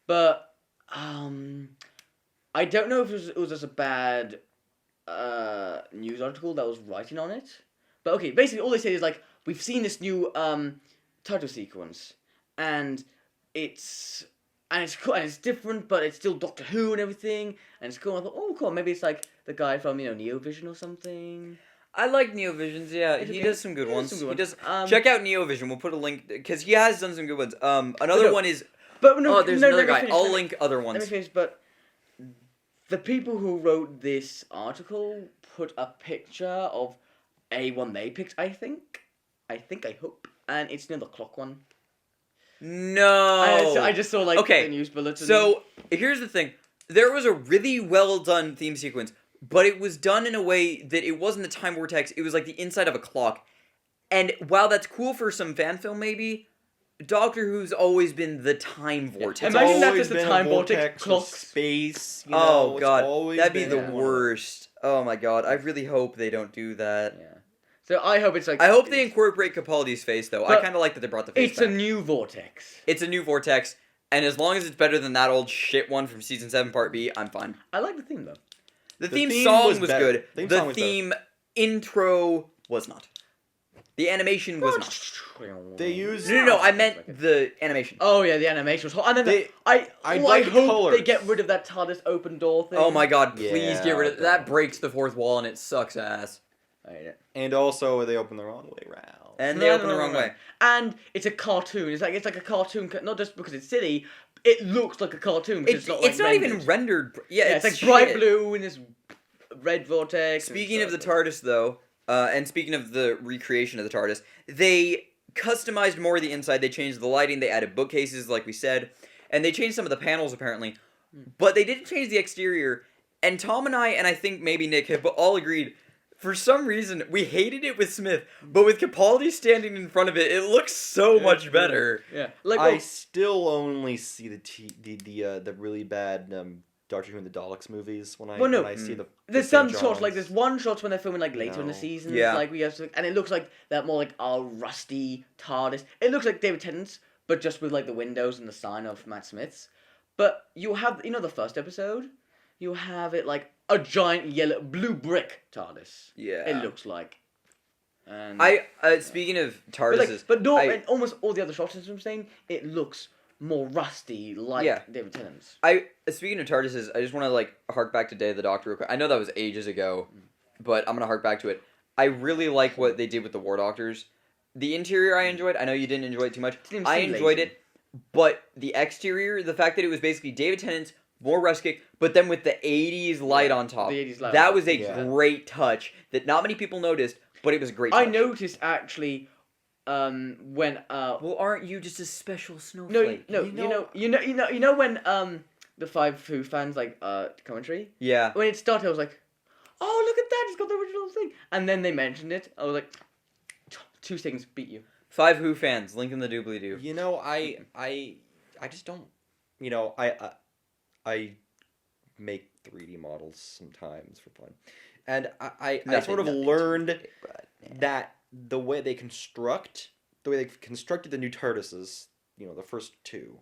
But, I don't know if it was just a bad, news article that was writing on it. But okay, basically all they say is, we've seen this new, title sequence, and it's cool, and it's different, but it's still Doctor Who and everything, and it's cool. I thought, oh, cool, maybe it's the guy from, Neovision or something. I like Neovision's, yeah. It's He okay. does some good ones. He Does, does. check out Neovision. We'll put a link, because he has done some good ones. Another one is... But no, there's no, another let me guy. finish, I'll link other ones. Let me finish, but the people who wrote this article put a picture of one they picked, I hope, and it's near the clock one. No. I just saw the news bulletin. So here's the thing: there was a really well done theme sequence, but it was done in a way that it wasn't a time vortex. It was like the inside of a clock, and while that's cool for some fan film, maybe Doctor Who's always been the time vortex. Imagine It's that always just a been time a vortex with clock. space. Oh it's god, always that'd be been the one of worst. Oh my god, I really hope they don't do that. Yeah. So I hope it's I hope they incorporate Capaldi's face though. I But kind of like that they brought the face It's back. a new vortex. It's a new vortex, and as long as it's better than that old shit one from season 7 Part B, I'm fine. I like the theme though. The The theme theme song was was better. good. Theme The song was better. theme intro was not. The animation was not. They used. No, I meant the animation. Oh yeah, the animation was hot. And then They- I I hope like the they colors. get rid of that TARDIS open door thing. Oh my god, please Yeah, get rid of okay. that. Breaks the fourth wall and it sucks ass. I hate it. And also, they opened the wrong way round. And they open the wrong way. And it's a cartoon. It's like a cartoon, not just because it's silly. It looks like a cartoon. Because It's not even rendered. Yeah, Yeah, it's like bright shit. blue in this red vortex. Speaking of the TARDIS, though, and speaking of the recreation of the TARDIS, they customized more of the inside. They changed the lighting. They added bookcases, like we said, and they changed some of the panels apparently. But they didn't change the exterior. And Tom and I think maybe Nick have all agreed. For some reason, we hated it with Smith, but with Capaldi standing in front of it, it looks so much better. Yeah, I still only see the really bad Doctor Who and the Daleks movies when I see the. There's some shots there's one shot when they're filming later in the No. season. Yeah. We have to, and it looks like that more a rusty TARDIS. It looks like David Tennant's, but just with the windows and the sign of Matt Smith's. But you have the first episode, you have it a giant blue brick TARDIS. Yeah. It looks like. And speaking of TARDISes, and almost all the other shots, as I'm saying, it looks more rusty, David Tennant's. Speaking of TARDISes, I just want to hark back to Day of the Doctor real quick. I know that was ages ago, but I'm gonna hark back to it. I really like what they did with the War Doctors. The interior I enjoyed. I know you didn't enjoy it too much. I enjoyed it, but the exterior, the fact that it was basically David Tennant's, more rustic, but then with the 80s light on top. The 80s light that on was top. a great touch that not many people noticed, but it was a great touch. I noticed actually when Well, aren't you just a special snowflake? you know when the Five Who fans commentary, Yeah. when it started I was like, oh look at that, it's got the original thing, and then they mentioned it, I was like, 2 seconds beat you. 5 Who fans, link in the doobly doo. I just don't. I make 3D models sometimes for fun, and I sort of learned that the way they constructed the new TARDISes, the first 2,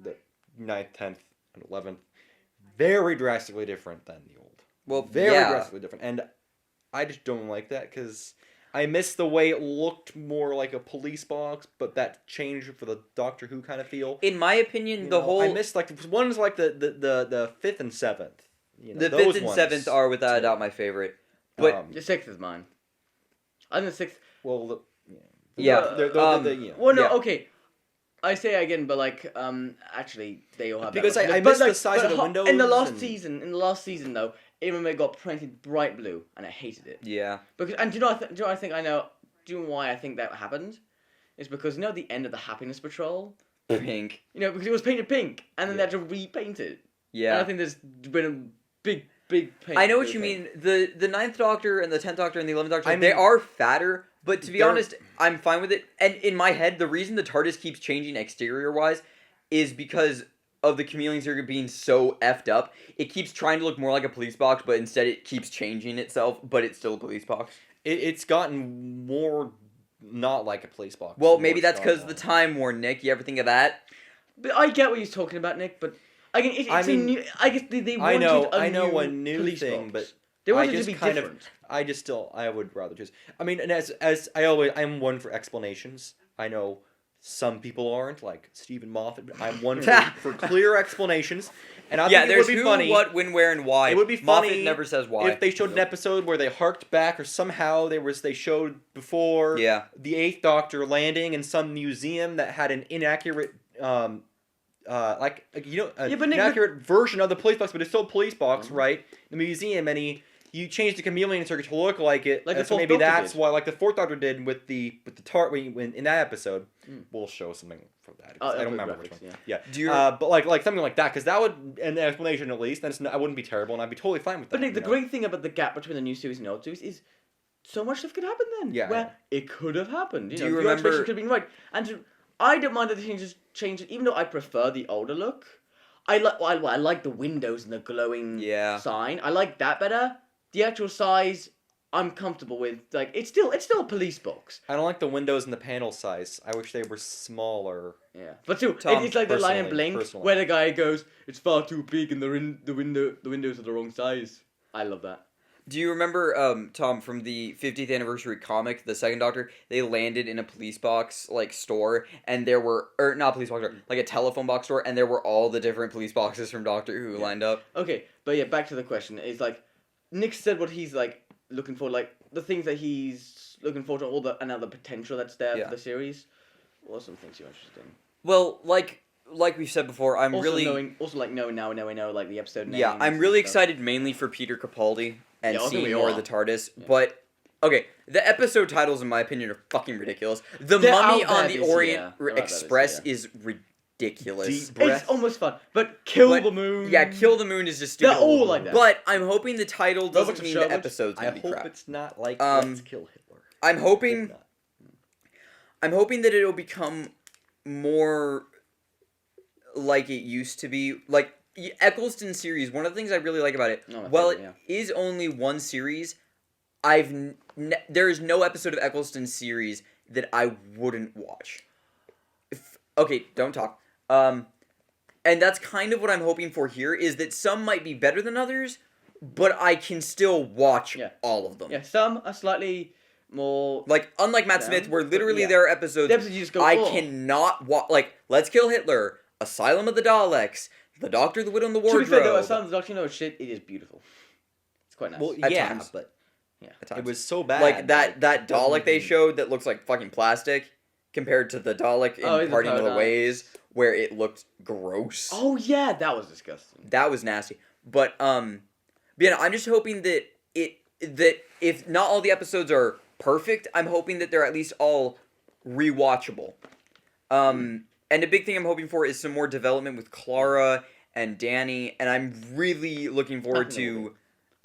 the 9th, 10th, and 11th, very drastically different than the old. Well, very yeah. aggressively different, and I just don't like that because I miss the way it looked more like a police box, but that changed for the Doctor Who kind of feel. In my opinion, the whole I missed like one's like the 5th and 7th. the 5th and 7th are without a doubt my favorite, but the 6th is mine. I think the 6th. well, Well, no, okay. I say again, but like, actually, they all have because that. I missed the size of the windows. In the last season, though, even it got printed bright blue, and I hated it. Yeah. Because do you know? Do you know? I think I know. Do you know why I think that happened? It's because at the end of the Happiness Patrol, pink. Because it was painted pink, and then they had to repaint it. Yeah. And I think there's been a big paint. I know what you mean. The 9th Doctor and the 10th Doctor and the 11th Doctor, they are fatter, but to be honest, I'm fine with it. And in my head, the reason the TARDIS keeps changing exterior-wise is because of the chameleon circuit being so effed up. It keeps trying to look more like a police box, but instead it keeps changing itself, but it's still a police box. It's gotten more not like a police box. Well, maybe that's because of the Time War, Nick. You ever think of that? But I get what he's talking about, Nick. But again, it's a new. I guess they wanted a new police thing, box. but they wanted to be different. I would rather choose. I mean, and as I'm one for explanations. I know some people aren't, like Stephen Moffat. But I'm one for clear explanations. And I think it would be funny. What, when, where, and why. It would be funny. Moffat never says why. If they showed an episode where they harked back, or somehow they showed before the 8th Doctor landing in some museum that had an inaccurate, inaccurate version of the police box, but it's still a police box, right? The museum, and you changed the chameleon circuit to look like it. Like so maybe that's why, like the 4th Doctor did with the tart when in that episode. We'll show something for that. I don't remember which one. Yeah. But like something like that, because that would, an explanation at least, then I wouldn't be terrible, and I'd be totally fine with that. But Nick, the great thing about the gap between the new series and the old series is so much stuff could happen then. Yeah. Where it could have happened. Do you remember? Your could have been right. And I don't mind that they change it, even though I prefer the older look. I like the windows and the glowing sign. I like that better. The actual size, I'm comfortable with. Like, it's still a police box. I don't like the windows and the panel size. I wish they were smaller. Yeah, but still, it's like the line in Blink where the guy goes, "It's far too big, and the windows are the wrong size." I love that. Do you remember, Tom, from the 50th anniversary comic, the 2nd Doctor? They landed in a police box store, and there were, or not a police box store, like a telephone box store, and there were all the different police boxes from Doctor Who lined up. Okay, but yeah, back to the question. It's like Nick said what he's like looking for, like the things that he's looking for to all the another potential that's there for the series. What are some things you're interested in? Well, like we've said before, I'm also really knowing like the episode names. Yeah, I'm really excited mainly for Peter Capaldi and seeing more of the TARDIS. Yeah. But okay, the episode titles, in my opinion, are fucking ridiculous. The Mummy on the Orient Express is ridiculous. It's almost fun, but Kill the Moon. Yeah, Kill the Moon is just stupid. They're all like that. But I'm hoping the title doesn't mean the episode's gonna be crap. I hope it's not like Let's Kill Hitler. I'm hoping that it'll become more like it used to be. Like Eccleston series, one of the things I really like about it, it is only one series, there is no episode of Eccleston series that I wouldn't watch. Okay, don't talk. And that's kind of what I'm hoping for here, is that some might be better than others, but I can still watch all of them. Yeah, some are slightly more... Like, unlike Matt Smith, where literally there are episodes you just go, I cannot watch... Like, Let's Kill Hitler, Asylum of the Daleks, The Doctor, the Widow, and the Wardrobe. To be fair, though, Asylum of the Doctor, shit, it is beautiful. It's quite nice. Well, at times. But at times. It was so bad. Like, that Dalek they showed that looks like fucking plastic, compared to the Dalek in Parting of the Ways, where it looked gross. Oh, yeah, that was disgusting. That was nasty. But yeah, I'm just hoping that if not all the episodes are perfect, I'm hoping that they're at least all rewatchable. And a big thing I'm hoping for is some more development with Clara and Danny, and I'm really looking forward to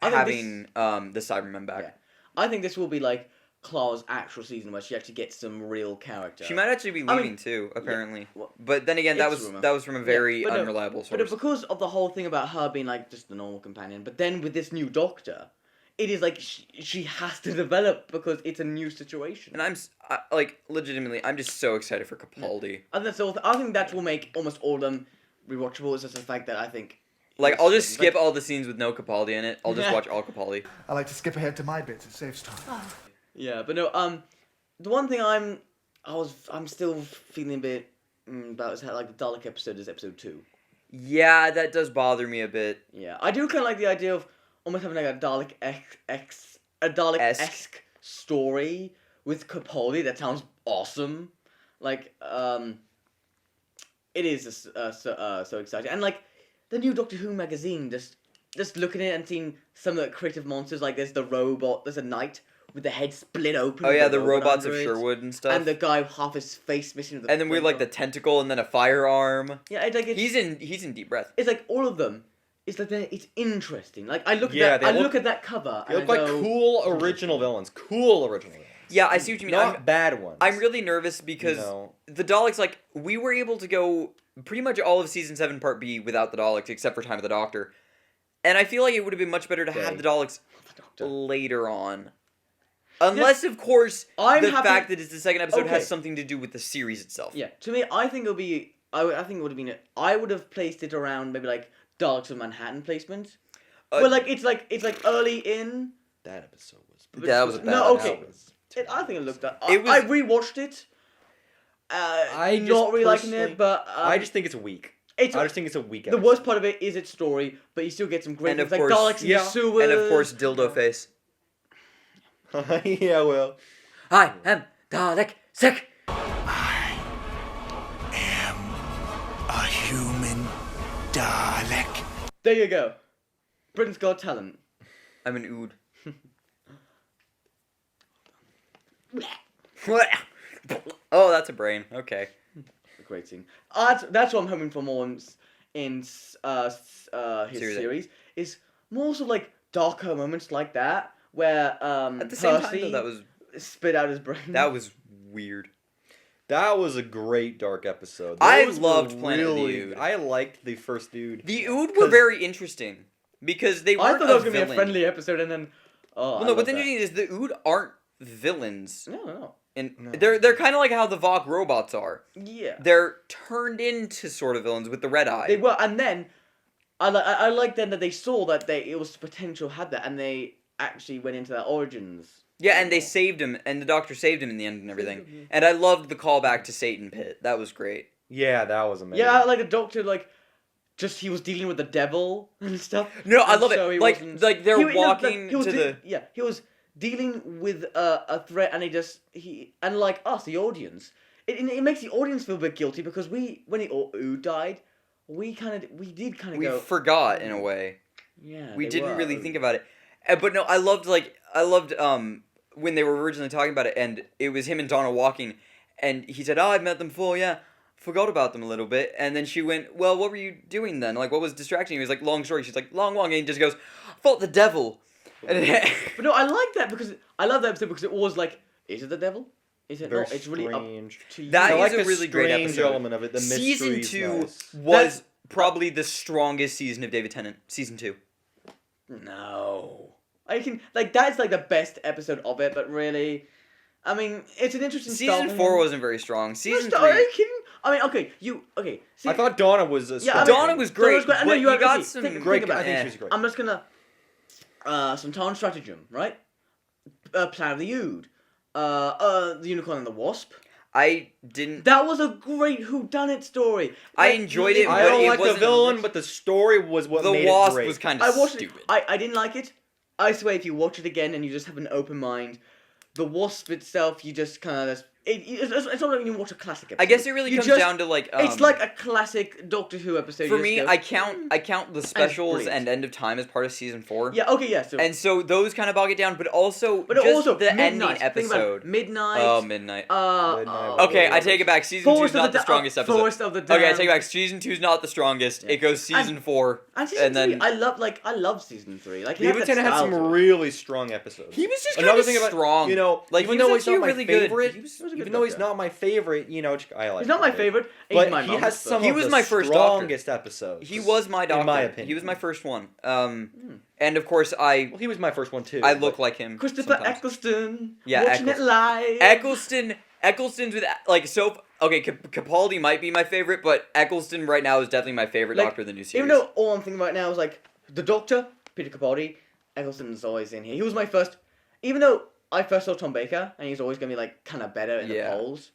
having the Cybermen back. Yeah. I think this will be like Clara's actual season where she actually gets some real character. She might actually be leaving too, apparently. But then again, that was from a very unreliable source. But because of the whole thing about her being like just a normal companion, but then with this new Doctor, it is like she has to develop because it's a new situation. And I'm legitimately, I'm just so excited for Capaldi. And I think that will make almost all of them rewatchable. Is just the fact that I think Like, I'll just skip all the scenes with no Capaldi in it. I'll just watch all Capaldi. I like to skip ahead to my bits. It saves time. Yeah, but no. The one thing I'm still feeling a bit about is how like the Dalek episode is episode 2. Yeah, that does bother me a bit. Yeah, I do kind of like the idea of almost having like a Dalek-esque story with Capaldi. That sounds awesome. Like, it is so exciting, and like the new Doctor Who magazine. Just looking at it and seeing some of the creative monsters. Like, there's the robot. There's a knight with the head split open. Oh yeah, the robots of Sherwood and stuff. And the guy with half his face missing. And then we have like the tentacle and then a firearm. Yeah, it's like he's in Deep Breath. It's like all of them. It's like it's interesting. Like I look at that cover. They look like cool original villains. Yeah, I see what you mean. Not bad ones. I'm really nervous because the Daleks, like, we were able to go pretty much all of Season 7 Part B without the Daleks, except for Time of the Doctor. And I feel like it would have been much better to have the Daleks later on. Unless, of course, fact that it's the second episode has something to do with the series itself. Yeah, to me, I think it'll be... I think it would have been... I would have placed it around maybe, like, Daleks of Manhattan placement. Well, like, it's like early in... That episode was... That was a bad episode. I think it looked... I rewatched it. I not really liking it, but... I just think it's weak. I just think it's a weak episode. The worst part of it is its story, but you still get some great things, like Daleks in the sewer. And, of course, Dildo Face. Yeah, well. I am Dalek sick. I am a human Dalek. There you go. Britain's Got Talent. I'm an ood. Oh, that's a brain. Okay. Great scene. That's what I'm hoping for more in his series. Is more sort of like darker moments like that, where at the same Percy time, though, that was spit out his brain. That was weird. That was a great dark episode. I loved Planet of the Ood. I liked the first dude. The Ood were very interesting because they weren't. I thought it was gonna be a friendly episode, and then what's interesting is the Ood aren't villains. No. And they're kind of like how the Vok robots are. Yeah. They're turned into sort of villains with the red eye. They were, and then I like then that they saw that it was potential had that, and they actually went into their origins. Yeah, and they saved him, and the Doctor saved him in the end and everything. And I loved the callback to Satan Pit. That was great. Yeah, that was amazing. Yeah, like a Doctor, like he was dealing with the devil and stuff. No, I love it. Like they're walking to the. Yeah, he was dealing with a threat, and and like us, the audience, it makes the audience feel a bit guilty because when Ood died, we forgot in a way. Yeah, we didn't really think about it, but no, I loved when they were originally talking about it, and it was him and Donna walking, and he said, "Oh, I've met them before, yeah." Forgot about them a little bit, and then she went, "Well, what were you doing then? Like, what was distracting you?" He was like, "Long story." She's like, "Long walk," and he just goes, "I fought the devil." But no, I like that because I love that episode because it was like, is it the devil? Is it not? It's really strange. Up to you. That is a really great episode. Element of it. The Season 2 nice. was probably the strongest season of David Tennant. Season 2. No, that's like the best episode of it, but really, I mean, it's an interesting. Season 4 wasn't very strong. Season 3. Are you kidding? I mean, okay. I thought Donna was. Donna was great. I know you got some great. I think she was great. I'm just gonna. Sontarantroopr stratagem, right? Plan of the Ood. The Unicorn and the Wasp. I didn't. That was a great whodunit story. I enjoyed it. I don't like the villain, but the story was what made it great. The Wasp was kind of stupid. I didn't like it. I swear, if you watch it again and you just have an open mind, the Wasp itself, you just kind of it's not like you watch a classic episode. I guess it really comes down to like. It's like a classic Doctor Who episode. For me, I count the specials and End of Time as part of season 4. Yeah. Okay. Yeah. So those kind of bog it down, but also the ending episode. Midnight. Oh, Midnight. Midnight. Okay, I take it back. Season 2 is not the strongest episode. Forest of the Damned. Okay, I take it back. Season 2 is not the strongest. Yeah. It goes season 4. And season 3, I love season 3. Like David Tennant had some really strong episodes. He was just kind of strong. Like even though he's not my favorite, even though he's not my favorite, I like. He's not my favorite, but he has some of the strongest episodes. He was my Doctor. In my opinion, he was my first one. And of course he was my first one too. I look like him. Christopher Eccleston. Yeah, watching it live. Eccleston's with like so. Okay, Capaldi might be my favorite, but Eccleston right now is definitely my favorite Doctor of the new series. Even though all I'm thinking right now is like the Doctor, Peter Capaldi, Eccleston's always in here. He was my first, even though I first saw Tom Baker and he's always gonna be like kind of better in the polls.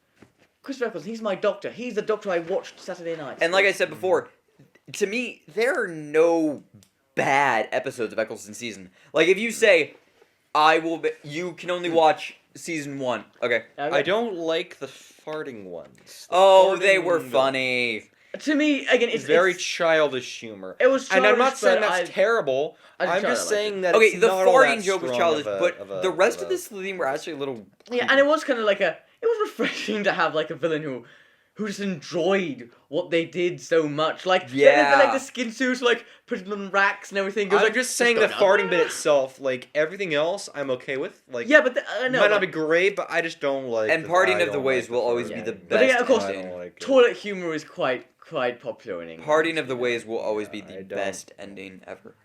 Christopher Eccleston, he's my Doctor. He's the Doctor I watched Saturday night. And like I said before, to me, there are no bad episodes of Eccleston's season. Like if you say, you can only watch season 1. Okay. I don't like the farting ones. They were funny. To me, again, it's very childish humor. It was childish, and I'm not saying that's terrible. I'm just saying that okay, it's the not all farting that joke was strong childish, but the rest of this theme were actually a little... Yeah, and it was kind of like it was refreshing to have like a villain who just enjoyed what they did so much. Like, like the skin suits, like, putting on racks and everything. I'm just saying the farting bit itself, like, everything else I'm okay with. Like, yeah, but no, might not be great, but I just don't like. And Parting of the Ways will always be the best. But yeah, of course, like toilet humor is quite popular in England. Parting of the Ways will always be the best ending ever.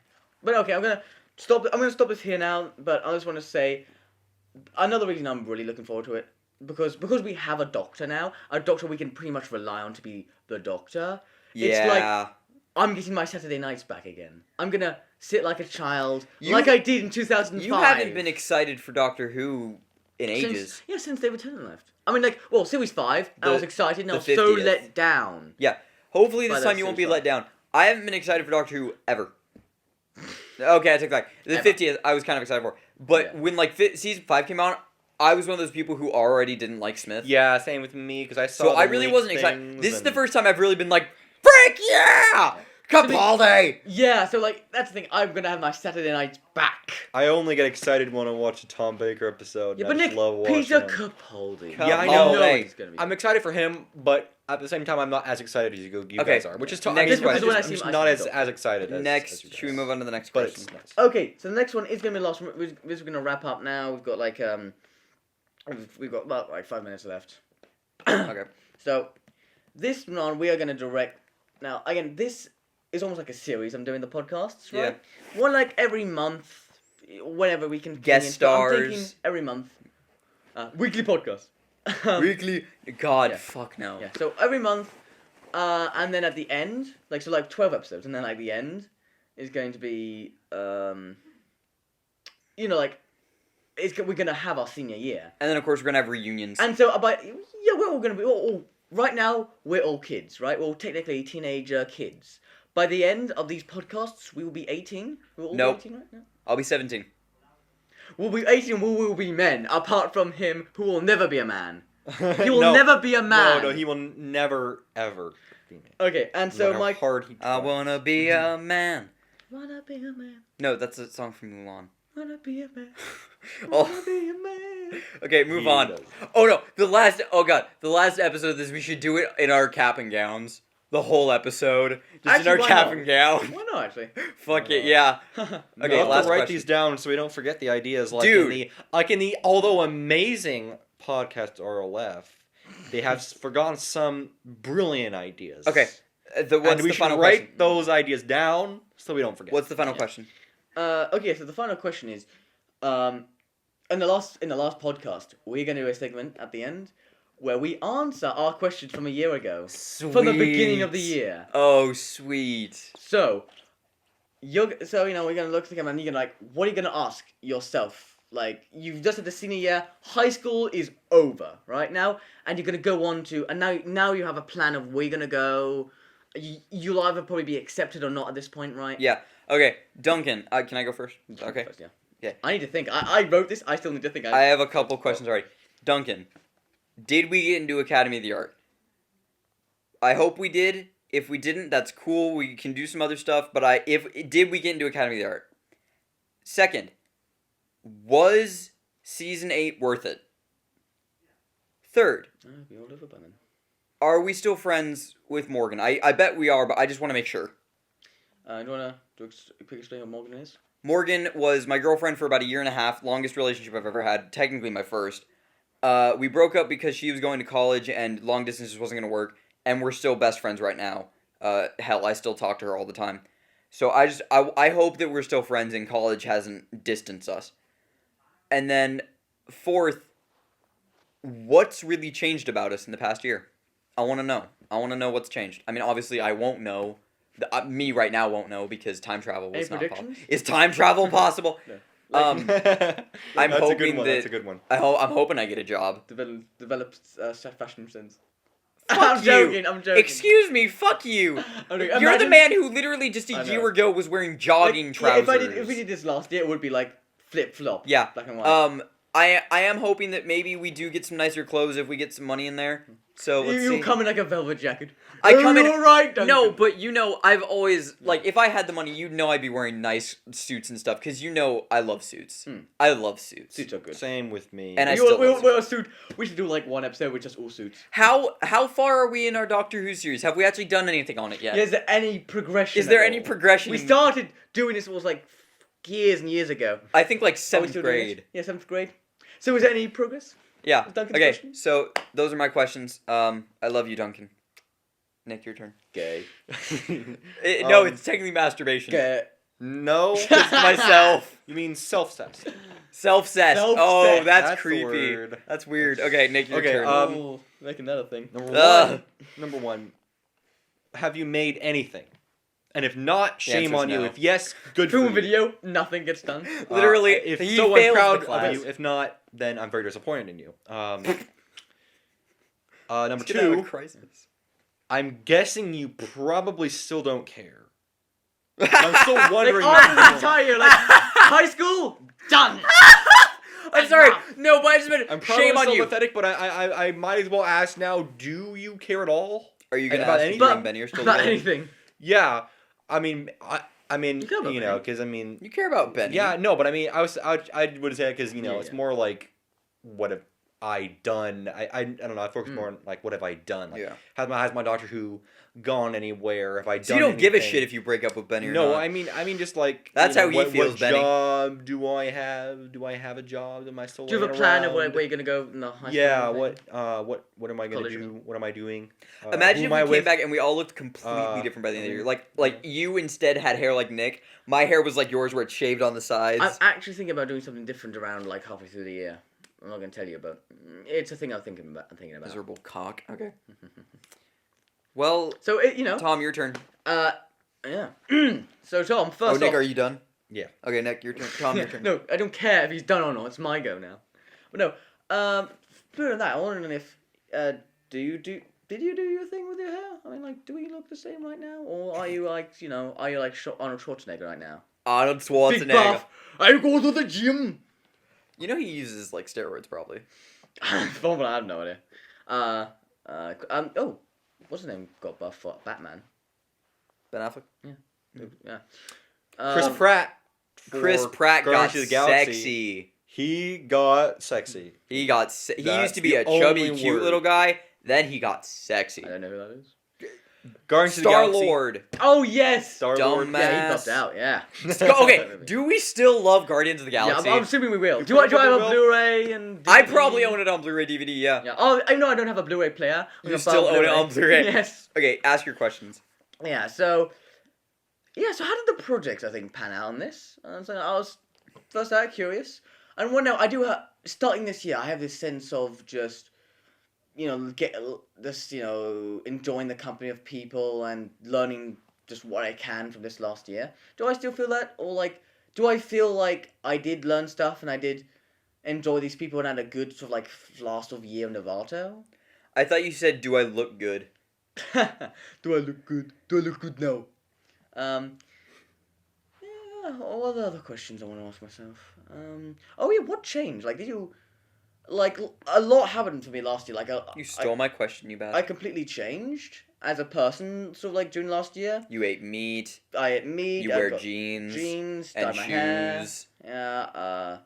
But okay, I'm gonna stop this here now. But I just want to say another reason I'm really looking forward to it. Because we have a Doctor now, a Doctor we can pretty much rely on to be the Doctor. Yeah. It's like, I'm getting my Saturday nights back again. I'm gonna sit like a child, like I did in 2005. You haven't been excited for Doctor Who in ages. Since David Tennant left. I mean, Series 5, I was excited, and I was 50th. so let down. Yeah. Hopefully this time you won't be let down. I haven't been excited for Doctor Who ever. Okay, I take that back. The 50th, I was kind of excited for. But when, season 5 came out, I was one of those people who already didn't like Smith. Yeah, same with me, because I saw. So I really wasn't excited. This is the first time I've really been like, frick yeah! Capaldi! Yeah, so that's the thing. I'm gonna have my Saturday nights back. I only get excited when I watch a Tom Baker episode. Yeah, but Nick, Peter Capaldi. Yeah, I know. Hey. I'm excited for him, but at the same time, I'm not as excited as you guys are. Which is next I'm question. just not as excited. Next, should we move on to the next question? Nice. Okay, so the next one is gonna be the last one. We're gonna wrap up now. We've got We've got about 5 minutes left. Okay. So, this one we are going to direct. Now, again, this is almost like a series. I'm doing the podcasts, right? Yeah. One every month, whenever we can. Guest stars. I'm thinking every month. Weekly podcast. Weekly. God, fuck no. Yeah. So every month, and then at the end, 12 episodes, and then the end is going to be, we're gonna have our senior year, and then of course we're gonna have reunions. And so, we're all gonna be right now. We're all kids, right? We're all technically teenager kids. By the end of these podcasts, we will be 18. We're all 18 right now. I'll be 17. We'll be 18. We will be men. Apart from him, who will never be a man. He will never be a man. No, he will never ever be a man. Okay, and so my I wanna be a man. Wanna be a man. No, that's a song from Mulan. Wanna be a man. Wanna be a man. Okay, move on. Oh no, the last episode of this, we should do it in our cap and gowns. The whole episode, just in our cap and gown. Why not, actually? Fuck it, yeah. Okay, let's write these down so we don't forget the ideas. In the although amazing podcast RLF, they have forgotten some brilliant ideas. Okay, we should write those ideas down so we don't forget. What's the final question? Okay, so the final question is, in the last podcast, we're going to do a segment at the end where we answer our questions from a year ago. Sweet. From the beginning of the year. Oh, sweet. So, we're going to look at the camera and you're going to what are you going to ask yourself? You've just had the senior year, high school is over, right now, and you're going to go on to, and now you have a plan of where you're going to go. You'll either probably be accepted or not at this point, right? Yeah. Okay, Duncan, can I go first? Okay. First, yeah. I need to think. I wrote this. I still need to think. I have a couple questions already. Duncan, did we get into Academy of the Art? I hope we did. If we didn't, that's cool. We can do some other stuff. But did we get into Academy of the Art? Second, was season 8 worth it? Third, are we still friends with Morgan? I bet we are, but I just want to make sure. Do you want to explain what Morgan is? Morgan was my girlfriend for about 1.5 years, longest relationship I've ever had, technically my first. We broke up because she was going to college and long distance just wasn't going to work, and we're still best friends right now. Hell, I still talk to her all the time. So I hope that we're still friends and college hasn't distanced us. And then, fourth, what's really changed about us in the past year? I want to know. I want to know what's changed. I mean, obviously, I won't know. Me right now won't know because time travel was not possible. Is time travel possible? No. I'm That's hoping a good one. that That's a good one. Oh. I'm hoping I get a job. Develop fashion sense. Fuck I'm you. joking. I'm joking. Excuse me. Fuck you. Okay, You're the imagine- man who literally just I a know. year ago was wearing jogging Like, trousers. if we did this last year, it would be like flip flop. Yeah. Black and white. I am hoping that maybe we do get some nicer clothes if we get some money in there. So let's see. You come in like a velvet jacket. I come in. All right, Duncan. No, but I've always like if I had the money, I'd be wearing nice suits and stuff because I love suits. I love suits. Suits are good. Same with me. And I still love wear a suit. We should do like one episode with just all suits. How far are we in our Doctor Who series? Have we actually done anything on it yet? Is there any progression? Is there at any all? progression? We started doing this was like years and years ago. I think like Are we 7th still doing grade. it? Yeah, 7th grade. So is there any progress? Yeah. Duncan's Okay. question? So those are my questions. I love you, Duncan. Nick, your turn. Gay. No, it's technically masturbation. Gay. No. It's myself. You mean self-cessed. Self-cessed. Self-cessed. Oh, that's That's the creepy. word. That's weird. Okay, Nick, your Okay, turn. Making that a thing. Number one. Have you made anything? And if not, The shame answer's on you. no. If yes, good Film for you. video, nothing gets done. Literally, if he so, I'm fails proud the class. of you. If not, then I'm very disappointed in you. Number Let's get out of two, crisis. I'm guessing you probably still don't care. I'm still wondering. Like, I retire, like, high school, done. I'm sorry. No, but I just meant I'm probably shame on still you. pathetic, but I might as well ask now. Do you care at all? Are you gonna About ask anything? if you and Benny are still About together? anything. Yeah, I mean, You care about you know, Benny. because I mean, You care about Benny. yeah, no, but I mean, I would say because you know, Yeah, it's yeah. more like what have I done? I don't know. I focus more on like what have I done? Like, Yeah. has my Doctor Who gone anywhere? Have I done? So you don't give a anything? shit if you break up with Benny or No, not. I mean just like That's you know, how he what, feels, what Benny. job do I have? Do I have a job? Am I still? Do you have a laying plan of around? where you're gonna go in the high school? Yeah. and What am I gonna College, do? I mean. What am I doing? Imagine who if am I we came with? back and we all looked completely different by the end of the year. Like yeah. you instead had hair like Nick. My hair was like yours, where it's shaved on the sides. I'm actually thinking about doing something different around like halfway through the year. I'm not gonna tell you, but it's a thing I'm thinking about. Miserable cock. Okay. Well, So you know, Tom, your turn. yeah. So Tom, first Oh, Nick, off, are you done? Yeah. Okay, Nick, your turn. Tom, your turn. no, I don't care if he's done or not. It's my go now. But no, further than that, I'm wondering if did you do your thing with your hair? I mean, like, do we look the same right now, or are you like Arnold Schwarzenegger right now? Arnold Big Schwarzenegger. buff. I go to the gym. You know he uses like steroids probably. Well, I have no idea. Oh, what's his name? Got buff for Batman. Ben Affleck. Yeah. Chris Pratt. Chris for Pratt got Guardians of the Galaxy. sexy. He got sexy. He got. He That's used to be the a chubby, only cute word. little guy. Then he got sexy. I don't know who that is. Guardians of the Star Galaxy. Lord. Oh yes. Star-Lord. Dumbass. Yeah, he buffed out. Yeah. Okay, do we still love Guardians of the Yeah, Galaxy? I'm assuming we will. You Do I have probably a will. Blu-ray and? I DVD? probably own it on Blu-ray DVD. Yeah. Yeah. Oh, I know I don't have a Blu-ray player. I'm You gonna still buy a own it on Blu-ray? Yes. Okay, ask your questions. Yeah. So how did the project I think pan out on this? So I was first out curious, and well, no, I do have starting this year. I have this sense of just get this enjoying the company of people and learning just what I can from this last year. Do I still feel that, or like do I feel like I did learn stuff and I did enjoy these people and had a good sort of like last of year in Novato? I thought you said, "Do I look good?" Do I look good? Do I look good now? Yeah, what are the other questions I want to ask myself? Oh yeah, what changed? Like, did you, like, a lot happened for me last year. Like, You stole my question, you I bastard. completely changed as a person, sort of like during last year. You ate meat. I ate meat. You I wear got jeans. jeans, and dyed my hair. shoes. Yeah,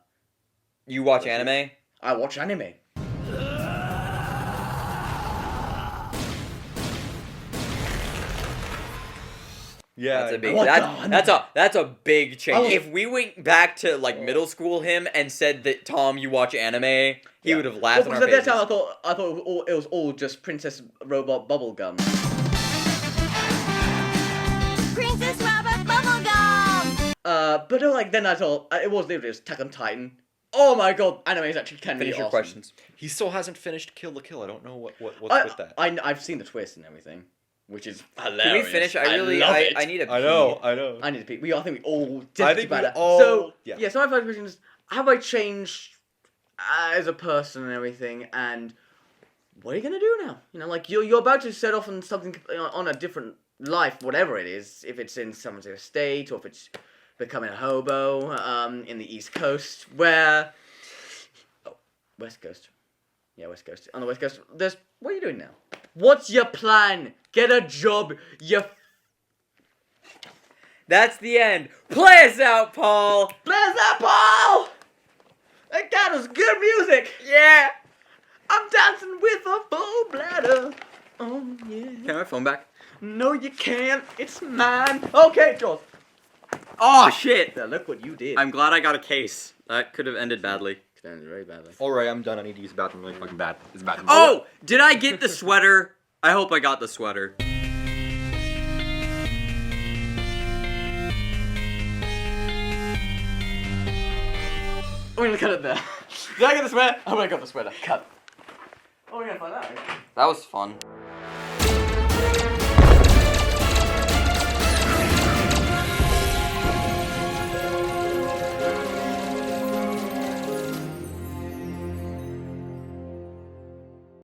You watch anime. I watch anime. Yeah. That's a big. What That's a big change. I was- If we went back to like middle school him and said that Tom, you watch anime, he would have laughed Well, in our because at faces. that time I thought it was all just Princess Robot Bubblegum. Princess Robot Bubblegum! But like then I thought it was literally just Attack on Titan, Oh my god, anime is actually can be Finish your awesome. questions. He still hasn't finished Kill la Kill. I don't know what's with that. I've seen the twist and everything, which is hilarious. Can we finish? I love it. I need a pee. I know. I need to pee. I think we all I definitely think we about it. all- So yeah. so my first question is: have I changed as a person and everything? And what are you gonna do now? You know, like you're about to set off on something on a different life, whatever it is. If it's in someone's estate or if it's becoming a hobo in the East Coast, West Coast. Yeah, West Coast. On the West Coast, what are you doing now? What's your plan? Get a job, That's the end. Play us out, Paul. Bless that Paul! That was good music! Yeah. I'm dancing with a full bladder. Oh, yeah. Can I have my phone back? No, you can't. It's mine. Okay, Jules. Oh shit. Now, look what you did. I'm glad I got a case. That could have ended badly. Standing very badly. All right, I'm done. I need to use the bathroom really fucking bad. It's bad. Oh, did I get the sweater? I hope I got the sweater. We're gonna cut it there. Did I get the sweater? Oh, I got the sweater. Cut. Oh, we're gonna find out. That was fun.